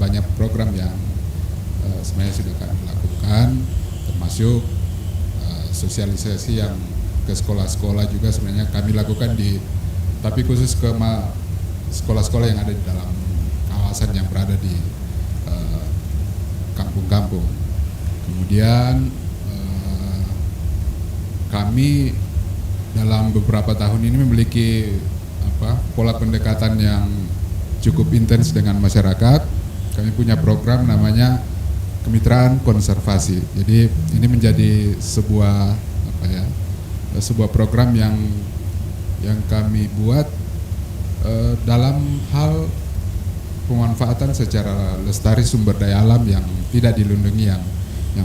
banyak program yang sebenarnya sudah kami lakukan, termasuk sosialisasi yang ke sekolah-sekolah juga sebenarnya kami lakukan tapi khusus ke sekolah-sekolah yang ada di dalam kawasan yang berada di kampung-kampung. Kemudian kami dalam beberapa tahun ini memiliki pola pendekatan yang cukup intens dengan masyarakat. Kami punya program namanya Kemitraan Konservasi. Jadi ini menjadi sebuah sebuah program yang kami buat dalam hal pemanfaatan secara lestari sumber daya alam yang tidak dilindungi yang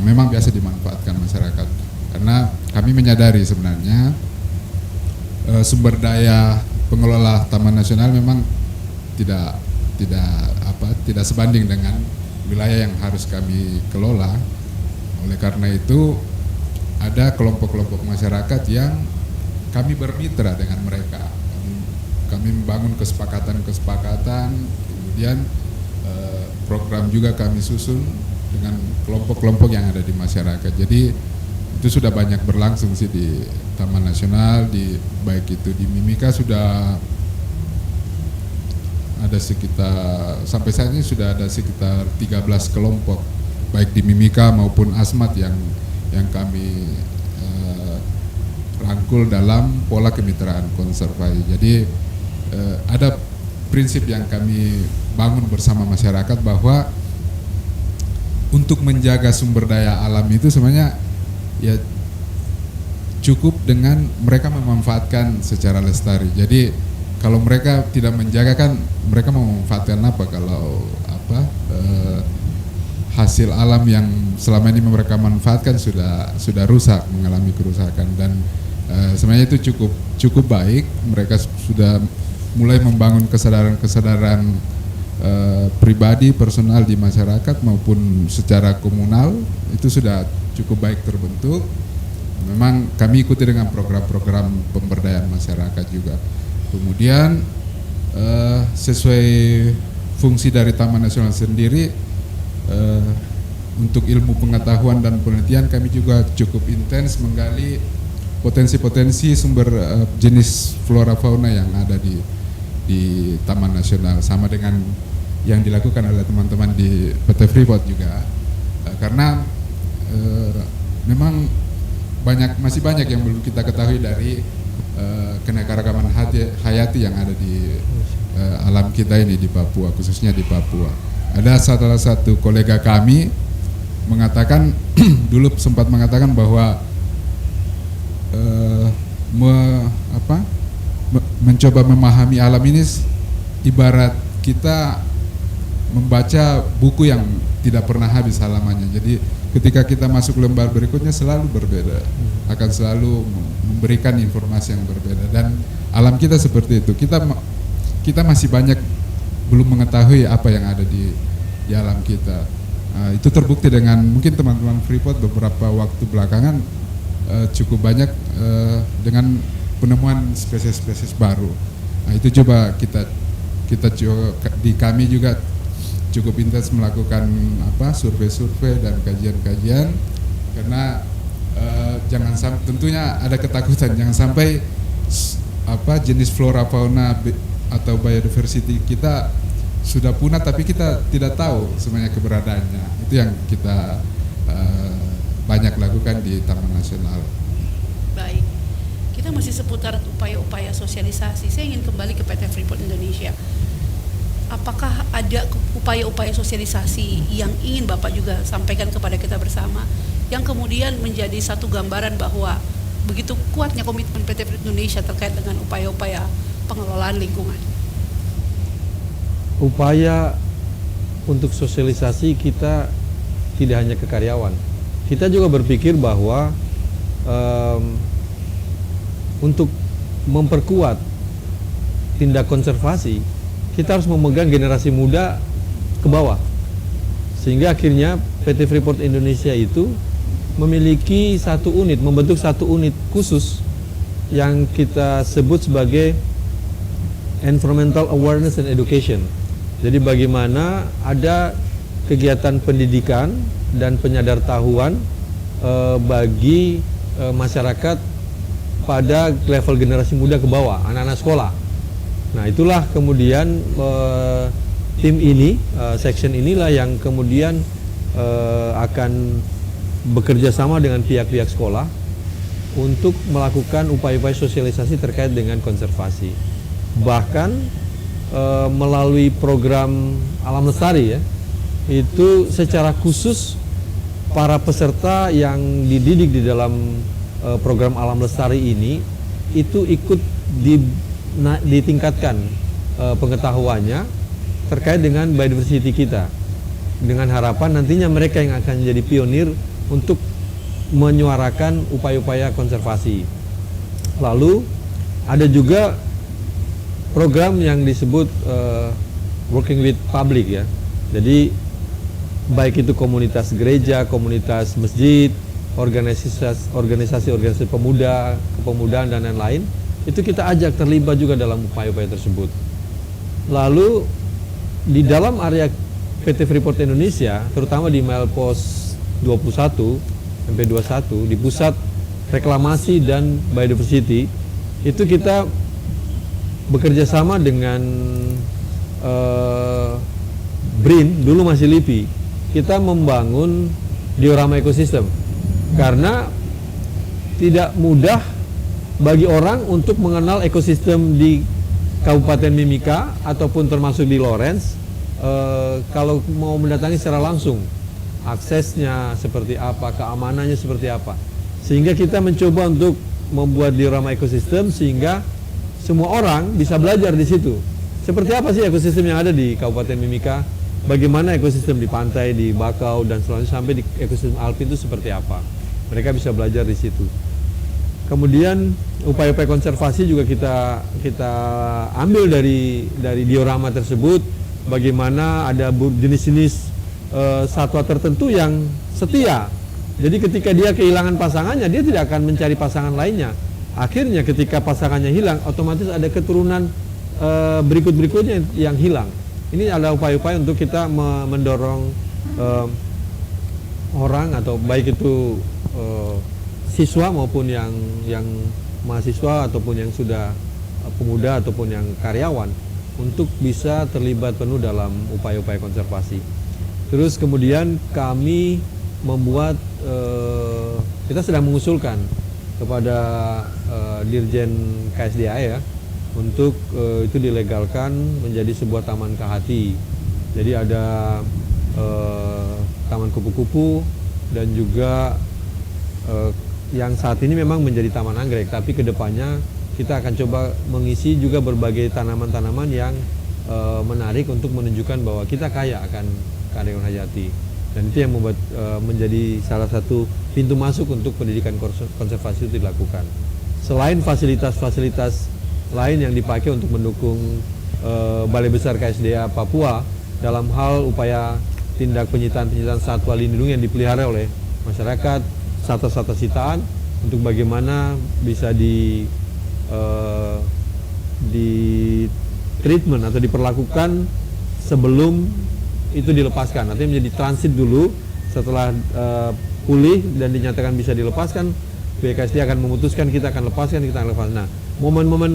memang biasa dimanfaatkan masyarakat. Karena kami menyadari sebenarnya sumber daya pengelola Taman Nasional memang tidak sebanding dengan wilayah yang harus kami kelola. Oleh karena itu ada kelompok-kelompok masyarakat yang kami bermitra dengan mereka. Kami membangun kesepakatan, kemudian program juga kami susun dengan kelompok-kelompok yang ada di masyarakat. Jadi itu sudah banyak berlangsung sih di Taman Nasional, baik itu di Mimika sudah ada sekitar, sampai saat ini sudah ada sekitar 13 kelompok baik di Mimika maupun Asmat yang kami rangkul dalam pola kemitraan konservasi. Jadi ada prinsip yang kami bangun bersama masyarakat bahwa untuk menjaga sumber daya alam itu sebenarnya ya cukup dengan mereka memanfaatkan secara lestari. Jadi kalau mereka tidak menjaga kan mereka mau memanfaatkan apa kalau hasil alam yang selama ini mereka manfaatkan sudah rusak, mengalami kerusakan. Dan sebenarnya itu cukup baik. Mereka sudah mulai membangun kesadaran pribadi, personal di masyarakat maupun secara komunal, itu sudah cukup baik terbentuk. Memang kami ikuti dengan program-program pemberdayaan masyarakat juga. Kemudian sesuai fungsi dari Taman Nasional sendiri, untuk ilmu pengetahuan dan penelitian kami juga cukup intens menggali potensi-potensi sumber jenis flora fauna yang ada di Taman Nasional, sama dengan yang dilakukan oleh teman-teman di PT Freeport juga. Karena memang masih banyak yang belum kita ketahui dari keanekaragaman hayati yang ada di alam kita ini di Papua, khususnya di Papua. Ada salah satu kolega kami mengatakan dulu sempat mengatakan bahwa mencoba memahami alam ini ibarat kita membaca buku yang tidak pernah habis halamannya. Jadi ketika kita masuk lembar berikutnya selalu berbeda, akan selalu memberikan informasi yang berbeda. Dan alam kita seperti itu. Kita masih banyak belum mengetahui apa yang ada di alam kita. Itu terbukti dengan mungkin teman-teman Freeport beberapa waktu belakangan cukup banyak dengan penemuan spesies-spesies baru. Itu coba kita di kami juga cukup intens melakukan survei-survei dan kajian-kajian, karena jangan sampai, tentunya ada ketakutan jangan sampai jenis flora fauna atau biodiversity kita sudah punah tapi kita tidak tahu sebenarnya keberadaannya. Itu yang kita banyak lakukan di Taman Nasional. Baik, kita masih seputar upaya-upaya sosialisasi. Saya ingin kembali ke PT Freeport Indonesia. apakah ada upaya-upaya sosialisasi yang ingin Bapak juga sampaikan kepada kita bersama, yang kemudian menjadi satu gambaran bahwa begitu kuatnya komitmen PT Freeport Indonesia terkait dengan upaya-upaya pengelolaan lingkungan? Upaya untuk sosialisasi kita tidak hanya ke karyawan. Kita juga berpikir bahwa untuk memperkuat tindak konservasi, kita harus memegang generasi muda ke bawah. Sehingga akhirnya PT Freeport Indonesia itu memiliki membentuk satu unit khusus yang kita sebut sebagai Environmental Awareness and Education. Jadi bagaimana ada kegiatan pendidikan dan penyadartahuan bagi masyarakat pada level generasi muda ke bawah, anak-anak sekolah. Nah, itulah kemudian tim ini, section inilah yang kemudian akan bekerja sama dengan pihak-pihak sekolah untuk melakukan upaya-upaya sosialisasi terkait dengan konservasi. Bahkan melalui program Alam Lestari ya, itu secara khusus para peserta yang dididik di dalam program Alam Lestari ini itu ikut ditingkatkan pengetahuannya terkait dengan biodiversity kita, dengan harapan nantinya mereka yang akan menjadi pionir untuk menyuarakan upaya-upaya konservasi. Lalu ada juga program yang disebut working with public ya. Jadi baik itu komunitas gereja, komunitas masjid, organisasi pemuda, kepemudaan dan lain-lain, itu kita ajak terlibat juga dalam upaya-upaya tersebut. Lalu di dalam area PT Freeport Indonesia, terutama di milepost 21 sampai 21 di pusat reklamasi dan biodiversity, itu kita bekerja sama dengan BRIN, dulu masih LIPI. Kita membangun diorama ekosistem karena tidak mudah bagi orang untuk mengenal ekosistem di Kabupaten Mimika ataupun termasuk di Lawrence kalau mau mendatangi secara langsung, aksesnya seperti apa, keamanannya seperti apa. Sehingga kita mencoba untuk membuat diorama ekosistem sehingga semua orang bisa belajar di situ. Seperti apa sih ekosistem yang ada di Kabupaten Mimika? Bagaimana ekosistem di pantai, di Bakau dan selanjutnya sampai di ekosistem alpin itu seperti apa? Mereka bisa belajar di situ. Kemudian upaya-upaya konservasi juga kita ambil dari diorama tersebut. Bagaimana ada jenis-jenis satwa tertentu yang setia. Jadi ketika dia kehilangan pasangannya, dia tidak akan mencari pasangan lainnya. Akhirnya ketika pasangannya hilang, otomatis ada keturunan berikut-berikutnya yang hilang. Ini adalah upaya-upaya untuk kita mendorong orang atau baik itu siswa maupun yang mahasiswa ataupun yang sudah pemuda ataupun yang karyawan untuk bisa terlibat penuh dalam upaya-upaya konservasi. Terus kemudian kami membuat, kita sedang mengusulkan kepada Dirjen KSDA ya, untuk itu dilegalkan menjadi sebuah taman KHT. Jadi ada taman kupu-kupu dan juga yang saat ini memang menjadi taman anggrek, tapi kedepannya kita akan coba mengisi juga berbagai tanaman-tanaman yang menarik untuk menunjukkan bahwa kita kaya akan keanekaragaman hayati. Dan itu yang membuat menjadi salah satu pintu masuk untuk pendidikan konservasi itu dilakukan. Selain fasilitas-fasilitas lain yang dipakai untuk mendukung Balai Besar KSDA Papua dalam hal upaya tindak penyitaan satwa lindung yang dipelihara oleh masyarakat, satwa-satwa sitaan, untuk bagaimana bisa di treatment atau diperlakukan sebelum itu dilepaskan. Artinya menjadi transit dulu, setelah pulih dan dinyatakan bisa dilepaskan, BKSD akan memutuskan kita akan lepaskan, kita akan lepaskan. Nah, momen-momen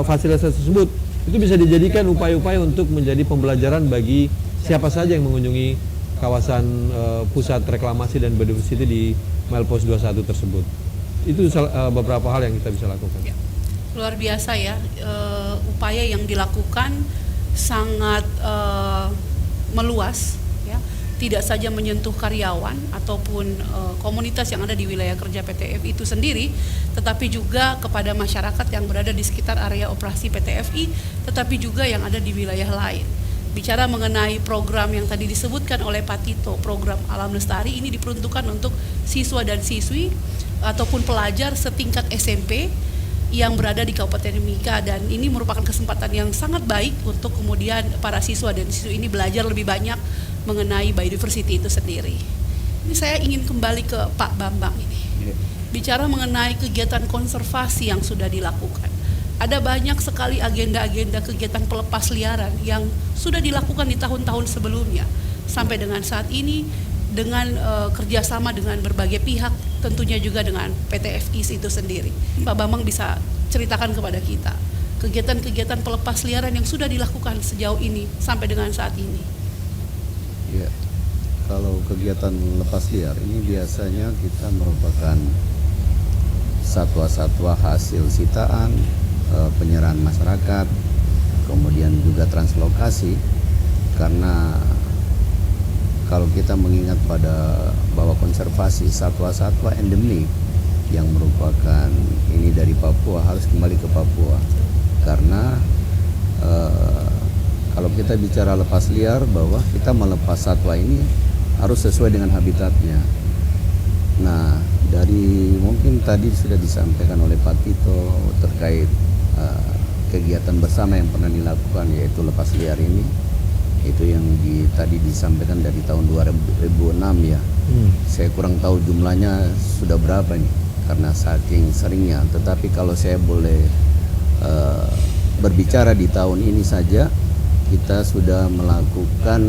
fasilitas tersebut itu bisa dijadikan upaya-upaya untuk menjadi pembelajaran bagi siapa saja yang mengunjungi kawasan pusat reklamasi dan biodiversity di milepost 21 tersebut. Itu beberapa hal yang kita bisa lakukan. Ya. Luar biasa ya, upaya yang dilakukan sangat meluas, ya, tidak saja menyentuh karyawan ataupun komunitas yang ada di wilayah kerja PT FI itu sendiri, tetapi juga kepada masyarakat yang berada di sekitar area operasi PT FI, tetapi juga yang ada di wilayah lain. Bicara mengenai program yang tadi disebutkan oleh Pak Tito, program Alam Lestari ini diperuntukkan untuk siswa dan siswi ataupun pelajar setingkat SMP yang berada di Kabupaten Mimika, dan ini merupakan kesempatan yang sangat baik untuk kemudian para siswa dan siswi ini belajar lebih banyak mengenai biodiversity itu sendiri. Ini saya ingin kembali ke Pak Bambang ini. Bicara mengenai kegiatan konservasi yang sudah dilakukan. Ada banyak sekali agenda-agenda kegiatan pelepas liaran yang sudah dilakukan di tahun-tahun sebelumnya. Sampai dengan saat ini dengan kerjasama dengan berbagai pihak, tentunya juga dengan PT FI itu sendiri. Pak Bambang bisa ceritakan kepada kita kegiatan-kegiatan pelepas liaran yang sudah dilakukan sejauh ini sampai dengan saat ini. Ya, kalau kegiatan lepas liar ini biasanya kita merupakan satwa-satwa hasil sitaan, penyerahan masyarakat, kemudian juga translokasi, karena kalau kita mengingat pada bahwa konservasi satwa-satwa endemik yang merupakan ini dari Papua harus kembali ke Papua, karena kalau kita bicara lepas liar bahwa kita melepas satwa ini harus sesuai dengan habitatnya. Nah, dari mungkin tadi sudah disampaikan oleh Pak Tito terkait kegiatan bersama yang pernah dilakukan, yaitu lepas liar ini, itu yang tadi disampaikan dari tahun 2006 ya. Saya kurang tahu jumlahnya sudah berapa nih karena saking seringnya, tetapi kalau saya boleh berbicara di tahun ini saja, kita sudah melakukan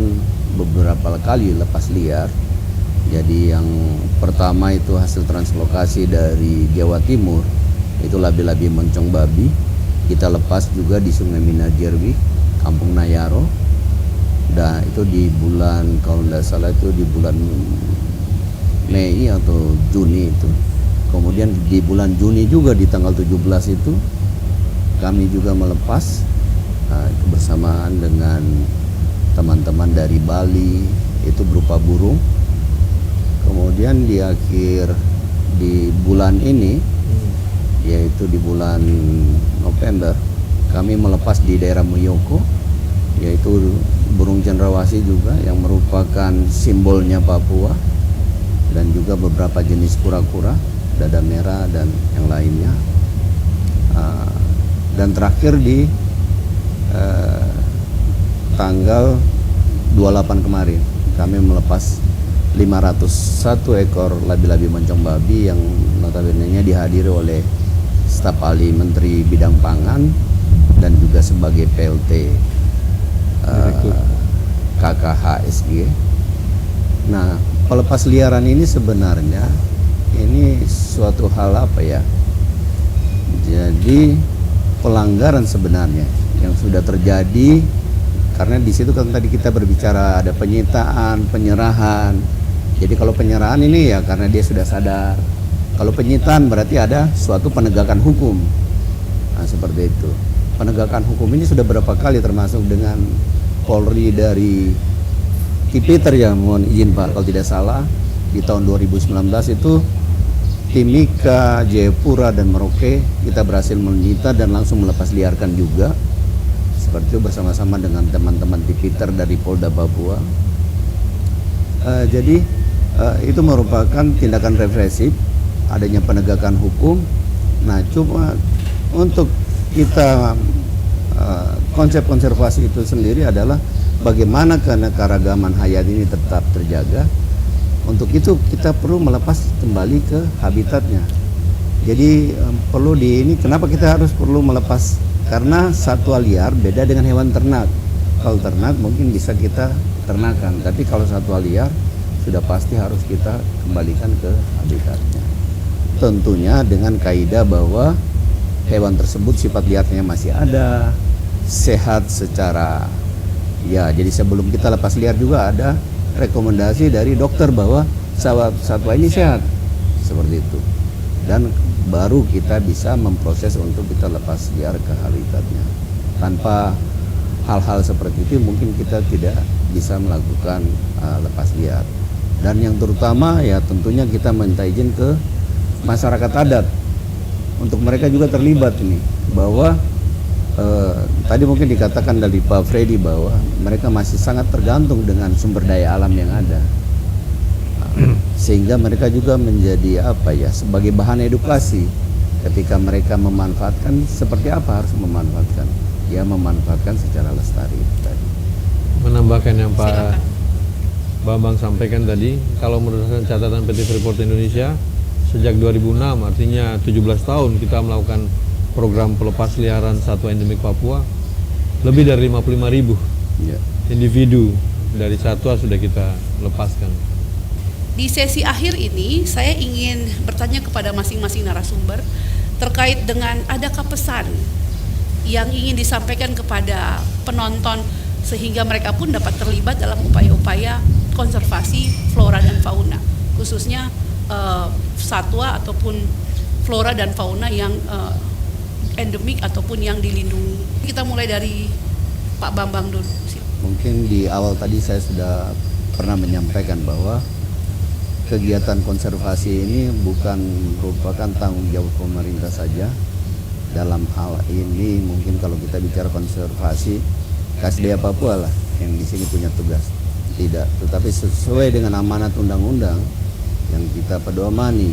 beberapa kali lepas liar. Jadi yang pertama itu hasil translokasi dari Jawa Timur, itu labi-labi moncong babi. Kita lepas juga di Sungai Minajerwi, Kampung Nayaro. Dan itu di bulan, kalau tidak salah itu di bulan Mei atau Juni itu. Kemudian di bulan Juni juga di tanggal 17 itu kami juga melepas, itu bersamaan dengan teman-teman dari Bali, itu berupa burung. Kemudian di akhir di bulan ini, yaitu di bulan November, kami melepas di daerah Muyoko, yaitu burung cendrawasih juga yang merupakan simbolnya Papua, dan juga beberapa jenis kura-kura, dada merah dan yang lainnya. Dan terakhir di tanggal 28 kemarin kami melepas 501 ekor labi-labi moncong babi yang notabene-nya dihadiri oleh staf ahli Menteri Bidang Pangan dan juga sebagai PLT KKHSG. Nah, pelepas liaran ini sebenarnya ini suatu hal apa ya? Jadi pelanggaran sebenarnya yang sudah terjadi, karena di situ kan tadi kita berbicara ada penyitaan, penyerahan. Jadi kalau penyerahan ini ya karena dia sudah sadar. Kalau penyitaan berarti ada suatu penegakan hukum. Nah, seperti itu. Penegakan hukum ini sudah berapa kali, termasuk dengan Polri dari Kipiter ya, mohon izin Pak kalau tidak salah, di tahun 2019 itu Timika, Jayapura dan Merauke kita berhasil menyita dan langsung melepas liarkan juga. Seperti itu bersama-sama dengan teman-teman Kipiter dari Polda Papua. Jadi itu merupakan tindakan represif, adanya penegakan hukum. Nah, cuma untuk kita konsep konservasi itu sendiri adalah bagaimana keanekaragaman hayat ini tetap terjaga. Untuk itu kita perlu melepas kembali ke habitatnya. Jadi perlu kenapa kita harus perlu melepas? Karena satwa liar beda dengan hewan ternak. Kalau ternak mungkin bisa kita ternakan, tapi kalau satwa liar sudah pasti harus kita kembalikan ke habitatnya. Tentunya dengan kaidah bahwa hewan tersebut sifat liarnya masih ada, sehat secara ya. Jadi sebelum kita lepas liar juga ada rekomendasi dari dokter bahwa satwa ini sehat, seperti itu. Dan baru kita bisa memproses untuk kita lepas liar ke habitatnya. Tanpa hal-hal seperti itu mungkin kita tidak bisa melakukan lepas liar. Dan yang terutama ya tentunya kita minta izin ke masyarakat adat untuk mereka juga terlibat ini, bahwa tadi mungkin dikatakan dari Pak Freddy bahwa mereka masih sangat tergantung dengan sumber daya alam yang ada, sehingga mereka juga menjadi sebagai bahan edukasi ketika mereka memanfaatkan, seperti apa harus memanfaatkan, ya memanfaatkan secara lestari tadi. Menambahkan yang Pak Silakan. Bambang sampaikan tadi, kalau berdasarkan catatan PT Freeport Indonesia, sejak 2006, artinya 17 tahun kita melakukan program pelepas liaran satwa endemik Papua, lebih dari 55.000 Ya. individu dari satwa sudah kita lepaskan. Di sesi akhir ini, saya ingin bertanya kepada masing-masing narasumber terkait dengan adakah pesan yang ingin disampaikan kepada penonton sehingga mereka pun dapat terlibat dalam upaya-upaya konservasi flora dan fauna, khususnya satwa ataupun flora dan fauna yang endemik ataupun yang dilindungi. Kita mulai dari Pak Bambang dulu. Mungkin di awal tadi saya sudah pernah menyampaikan bahwa kegiatan konservasi ini bukan merupakan tanggung jawab pemerintah saja. Dalam hal ini mungkin kalau kita bicara konservasi, KSDA Papua lah yang di sini punya tugas. Tidak, tetapi sesuai dengan amanat undang-undang yang kita pedomani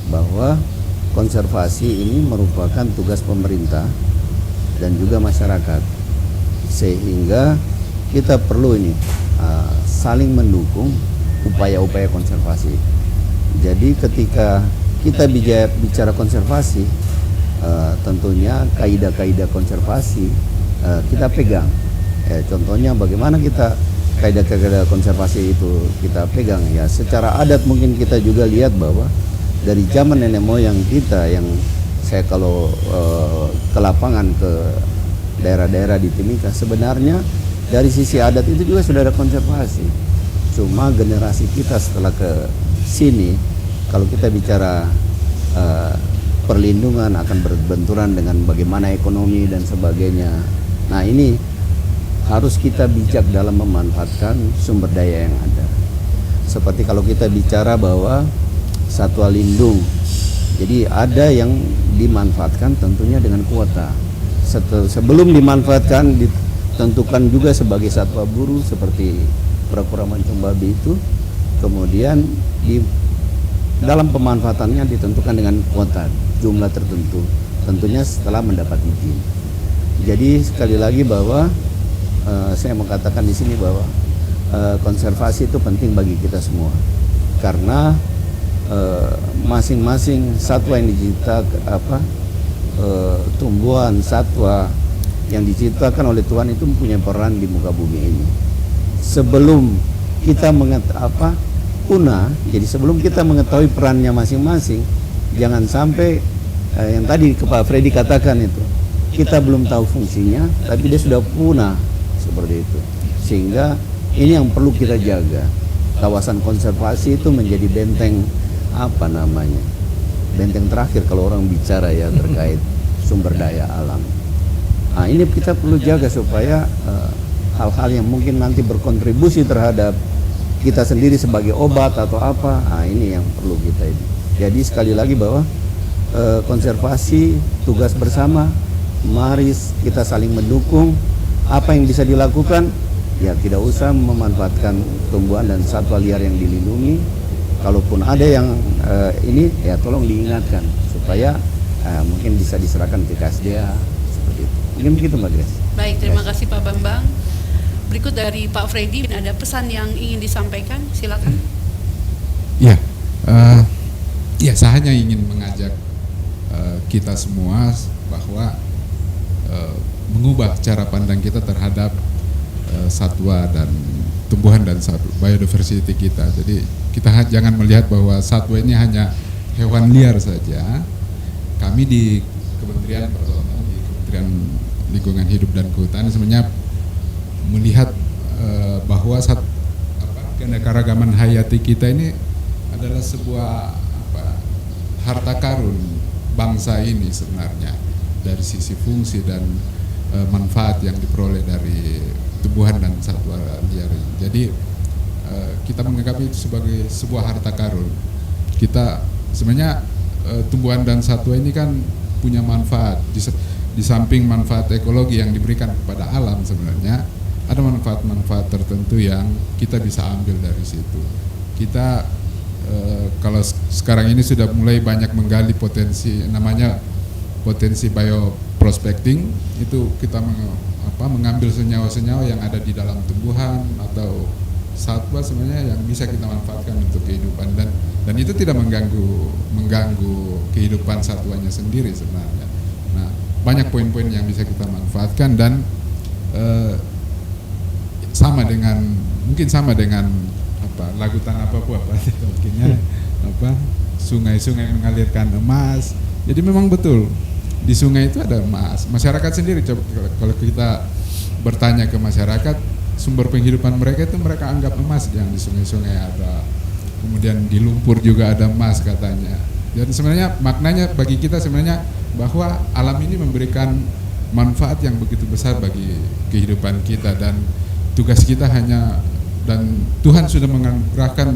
bahwa konservasi ini merupakan tugas pemerintah dan juga masyarakat, sehingga kita perlu ini saling mendukung upaya-upaya konservasi. Jadi ketika kita bicara konservasi, tentunya kaidah-kaidah konservasi kita pegang. Contohnya bagaimana kita kaidah-kaidah konservasi itu kita pegang, ya secara adat mungkin kita juga lihat bahwa dari zaman nenek moyang kita, yang saya kalau ke lapangan ke daerah-daerah di Timika, sebenarnya dari sisi adat itu juga sudah ada konservasi. Cuma generasi kita setelah ke sini, kalau kita bicara perlindungan akan berbenturan dengan bagaimana ekonomi dan sebagainya. Nah ini harus kita bijak dalam memanfaatkan sumber daya yang ada. Seperti kalau kita bicara bahwa satwa lindung, jadi ada yang dimanfaatkan tentunya dengan kuota. Sebelum dimanfaatkan ditentukan juga sebagai satwa buru seperti kura-kura mancung babi itu, kemudian di dalam pemanfaatannya ditentukan dengan kuota jumlah tertentu, tentunya setelah mendapat izin. Jadi sekali lagi bahwa saya mau katakan di sini bahwa konservasi itu penting bagi kita semua, karena masing-masing satwa yang diciptakan, tumbuhan satwa yang diciptakan oleh Tuhan itu mempunyai peran di muka bumi ini. Sebelum kita punah, jadi sebelum kita mengetahui perannya masing-masing, jangan sampai yang tadi Pak Freddy katakan itu, kita belum tahu fungsinya, tapi dia sudah punah seperti itu. Sehingga ini yang perlu kita jaga. Kawasan konservasi itu menjadi benteng benteng terakhir kalau orang bicara ya terkait sumber daya alam. Nah ini kita perlu jaga supaya hal-hal yang mungkin nanti berkontribusi terhadap kita sendiri sebagai obat atau apa, nah ini yang perlu kita ini. Jadi sekali lagi bahwa konservasi tugas bersama, mari kita saling mendukung. Apa yang bisa dilakukan, ya tidak usah memanfaatkan tumbuhan dan satwa liar yang dilindungi. Kalaupun ada yang ini, ya tolong diingatkan supaya mungkin bisa diserahkan ke KSDA seperti itu. Mungkin begitu Mbak Grace. Baik, terima kasih Pak Bambang. Berikut dari Pak Freddy, ada pesan yang ingin disampaikan, silakan. Ya, saya hanya ingin mengajak kita semua bahwa mengubah cara pandang kita terhadap satwa dan tumbuhan dan biodiversity kita. Jadi kita jangan melihat bahwa satwa ini hanya hewan liar saja. Kami di Kementerian Pertanian, di Kementerian Lingkungan Hidup dan Kehutanan sebenarnya melihat bahwa keanekaragaman hayati kita ini adalah sebuah harta karun bangsa ini sebenarnya, dari sisi fungsi dan manfaat yang diperoleh dari tumbuhan dan satwa liar ini. Jadi kita menganggap itu sebagai sebuah harta karun. Kita sebenarnya tumbuhan dan satwa ini kan punya manfaat di samping manfaat ekologi yang diberikan kepada alam, sebenarnya ada manfaat-manfaat tertentu yang kita bisa ambil dari situ. Kita kalau sekarang ini sudah mulai banyak menggali potensi, namanya potensi bioprospecting, itu kita mengambil senyawa-senyawa yang ada di dalam tumbuhan atau satwa sebenarnya yang bisa kita manfaatkan untuk kehidupan, dan itu tidak mengganggu kehidupan satwanya sendiri sebenarnya. Nah, banyak poin-poin yang bisa kita manfaatkan, dan mungkin sama dengan lagu Tanah Papua mungkinnya sungai-sungai mengalirkan emas. Jadi memang betul di sungai itu ada emas. Masyarakat sendiri, kalau kita bertanya ke masyarakat, sumber penghidupan mereka itu mereka anggap emas, yang di sungai-sungai ada, kemudian di lumpur juga ada emas katanya. Jadi sebenarnya maknanya bagi kita sebenarnya bahwa alam ini memberikan manfaat yang begitu besar bagi kehidupan kita, dan tugas kita dan Tuhan sudah menganugerahkan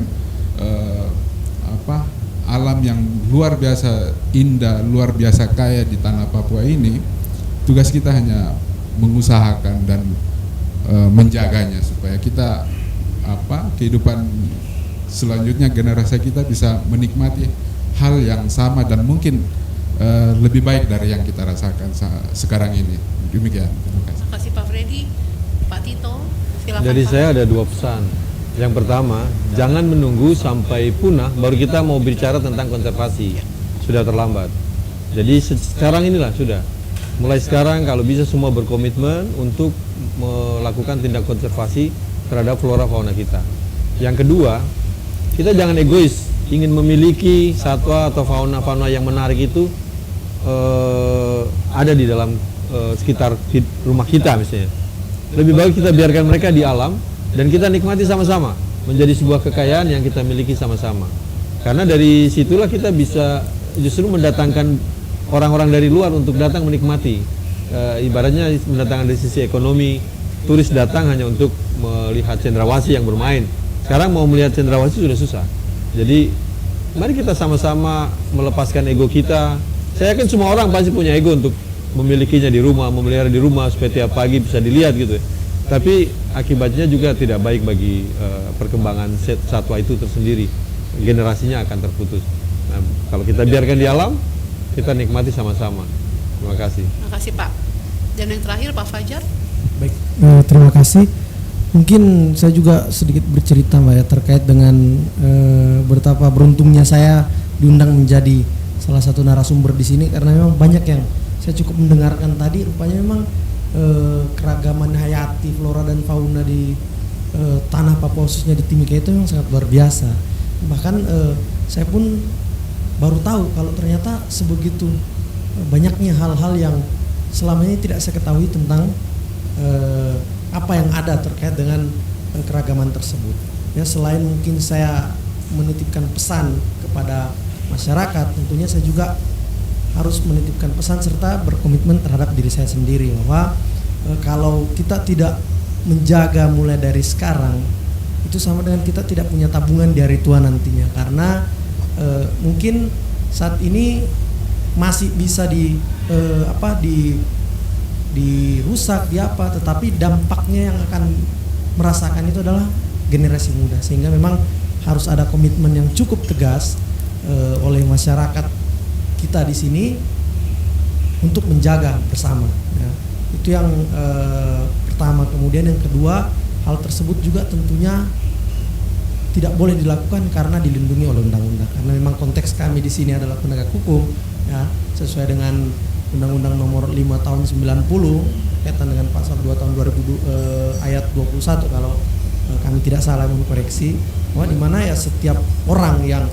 alam yang luar biasa indah, luar biasa kaya di tanah Papua ini. Tugas kita hanya mengusahakan dan menjaganya supaya kita kehidupan selanjutnya generasi kita bisa menikmati hal yang sama dan mungkin lebih baik dari yang kita rasakan sekarang ini. Demikian. Terima kasih. Terima kasih Pak Freddy. Pak Tito, silakan. Dari Pak. saya ada 2 pesan. Yang pertama, jangan menunggu sampai punah baru kita mau bicara tentang konservasi. Sudah terlambat. Jadi sekarang inilah sudah. Mulai sekarang kalau bisa semua berkomitmen untuk melakukan tindak konservasi terhadap flora fauna kita. Yang kedua, kita jangan egois ingin memiliki satwa atau fauna yang menarik itu ada di dalam sekitar rumah kita misalnya. Lebih baik kita biarkan mereka di alam dan kita nikmati sama-sama, menjadi sebuah kekayaan yang kita miliki sama-sama. Karena dari situlah kita bisa justru mendatangkan orang-orang dari luar untuk datang menikmati. Ibaratnya mendatangkan dari sisi ekonomi, turis datang hanya untuk melihat cendrawasih yang bermain. Sekarang mau melihat cendrawasih sudah susah. Jadi mari kita sama-sama melepaskan ego kita. Saya yakin semua orang pasti punya ego untuk memilikinya di rumah, memelihara di rumah supaya tiap pagi bisa dilihat gitu. Tapi akibatnya juga tidak baik bagi perkembangan satwa itu tersendiri. Generasinya akan terputus. Nah, kalau kita biarkan di alam, kita nikmati sama-sama. Terima kasih. Terima kasih Pak. Dan yang terakhir Pak Fajar. Baik, terima kasih. Mungkin saya juga sedikit bercerita Mbak ya terkait dengan betapa beruntungnya saya diundang menjadi salah satu narasumber di sini, karena memang banyak yang saya cukup mendengarkan tadi. Rupanya memang keragaman hayati flora dan fauna di tanah Papua khususnya di Timika itu memang sangat luar biasa. Bahkan saya pun baru tahu kalau ternyata sebegitu banyaknya hal-hal yang selama ini tidak saya ketahui tentang apa yang ada terkait dengan keragaman tersebut. Ya, selain mungkin saya menitipkan pesan kepada masyarakat, tentunya saya juga harus menitipkan pesan serta berkomitmen terhadap diri saya sendiri bahwa kalau kita tidak menjaga mulai dari sekarang, itu sama dengan kita tidak punya tabungan di hari tua nantinya. Karena mungkin saat ini masih bisa dirusak, tetapi dampaknya yang akan merasakan itu adalah generasi muda. Sehingga memang harus ada komitmen yang cukup tegas oleh masyarakat kita di sini untuk menjaga bersama. Ya. Itu yang pertama. Kemudian yang kedua, hal tersebut juga tentunya tidak boleh dilakukan karena dilindungi oleh undang-undang. Karena memang konteks kami di sini adalah penegak hukum, ya, sesuai dengan Undang-Undang Nomor 5 Tahun 90 kaitan dengan Pasal 2 Tahun 2000 ayat 21 kalau kami tidak salah mengkoreksi, bahwa di mana ya setiap orang yang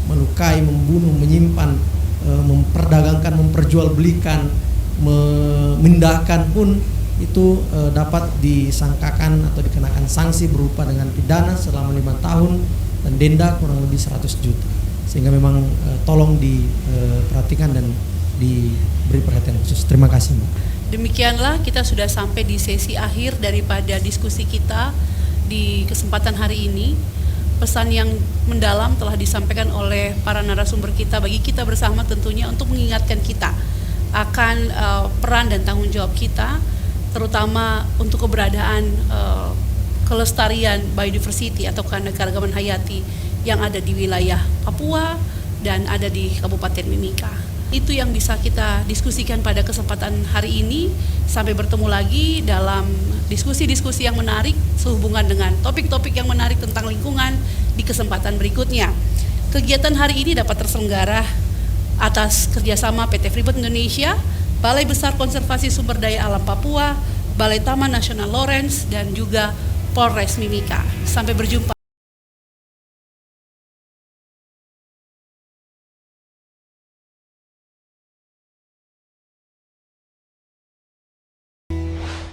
melukai, membunuh, menyimpan, memperdagangkan, memperjualbelikan, memindahkan pun itu dapat disangkakan atau dikenakan sanksi berupa dengan pidana selama 5 tahun dan denda kurang lebih 100 juta. Sehingga memang tolong diperhatikan dan diberi perhatian khusus. Terima kasih, Mbak. Demikianlah kita sudah sampai di sesi akhir daripada diskusi kita di kesempatan hari ini. Pesan yang mendalam telah disampaikan oleh para narasumber kita bagi kita bersama tentunya untuk mengingatkan kita akan peran dan tanggung jawab kita, terutama untuk keberadaan kelestarian biodiversity atau keanekaragaman hayati yang ada di wilayah Papua dan ada di Kabupaten Mimika. Itu yang bisa kita diskusikan pada kesempatan hari ini. Sampai bertemu lagi dalam diskusi-diskusi yang menarik sehubungan dengan topik-topik yang menarik tentang lingkungan di kesempatan berikutnya. Kegiatan hari ini dapat terselenggara atas kerjasama PT Freeport Indonesia, Balai Besar Konservasi Sumber Daya Alam Papua, Balai Taman Nasional Lawrence, dan juga Polres Mimika. Sampai berjumpa.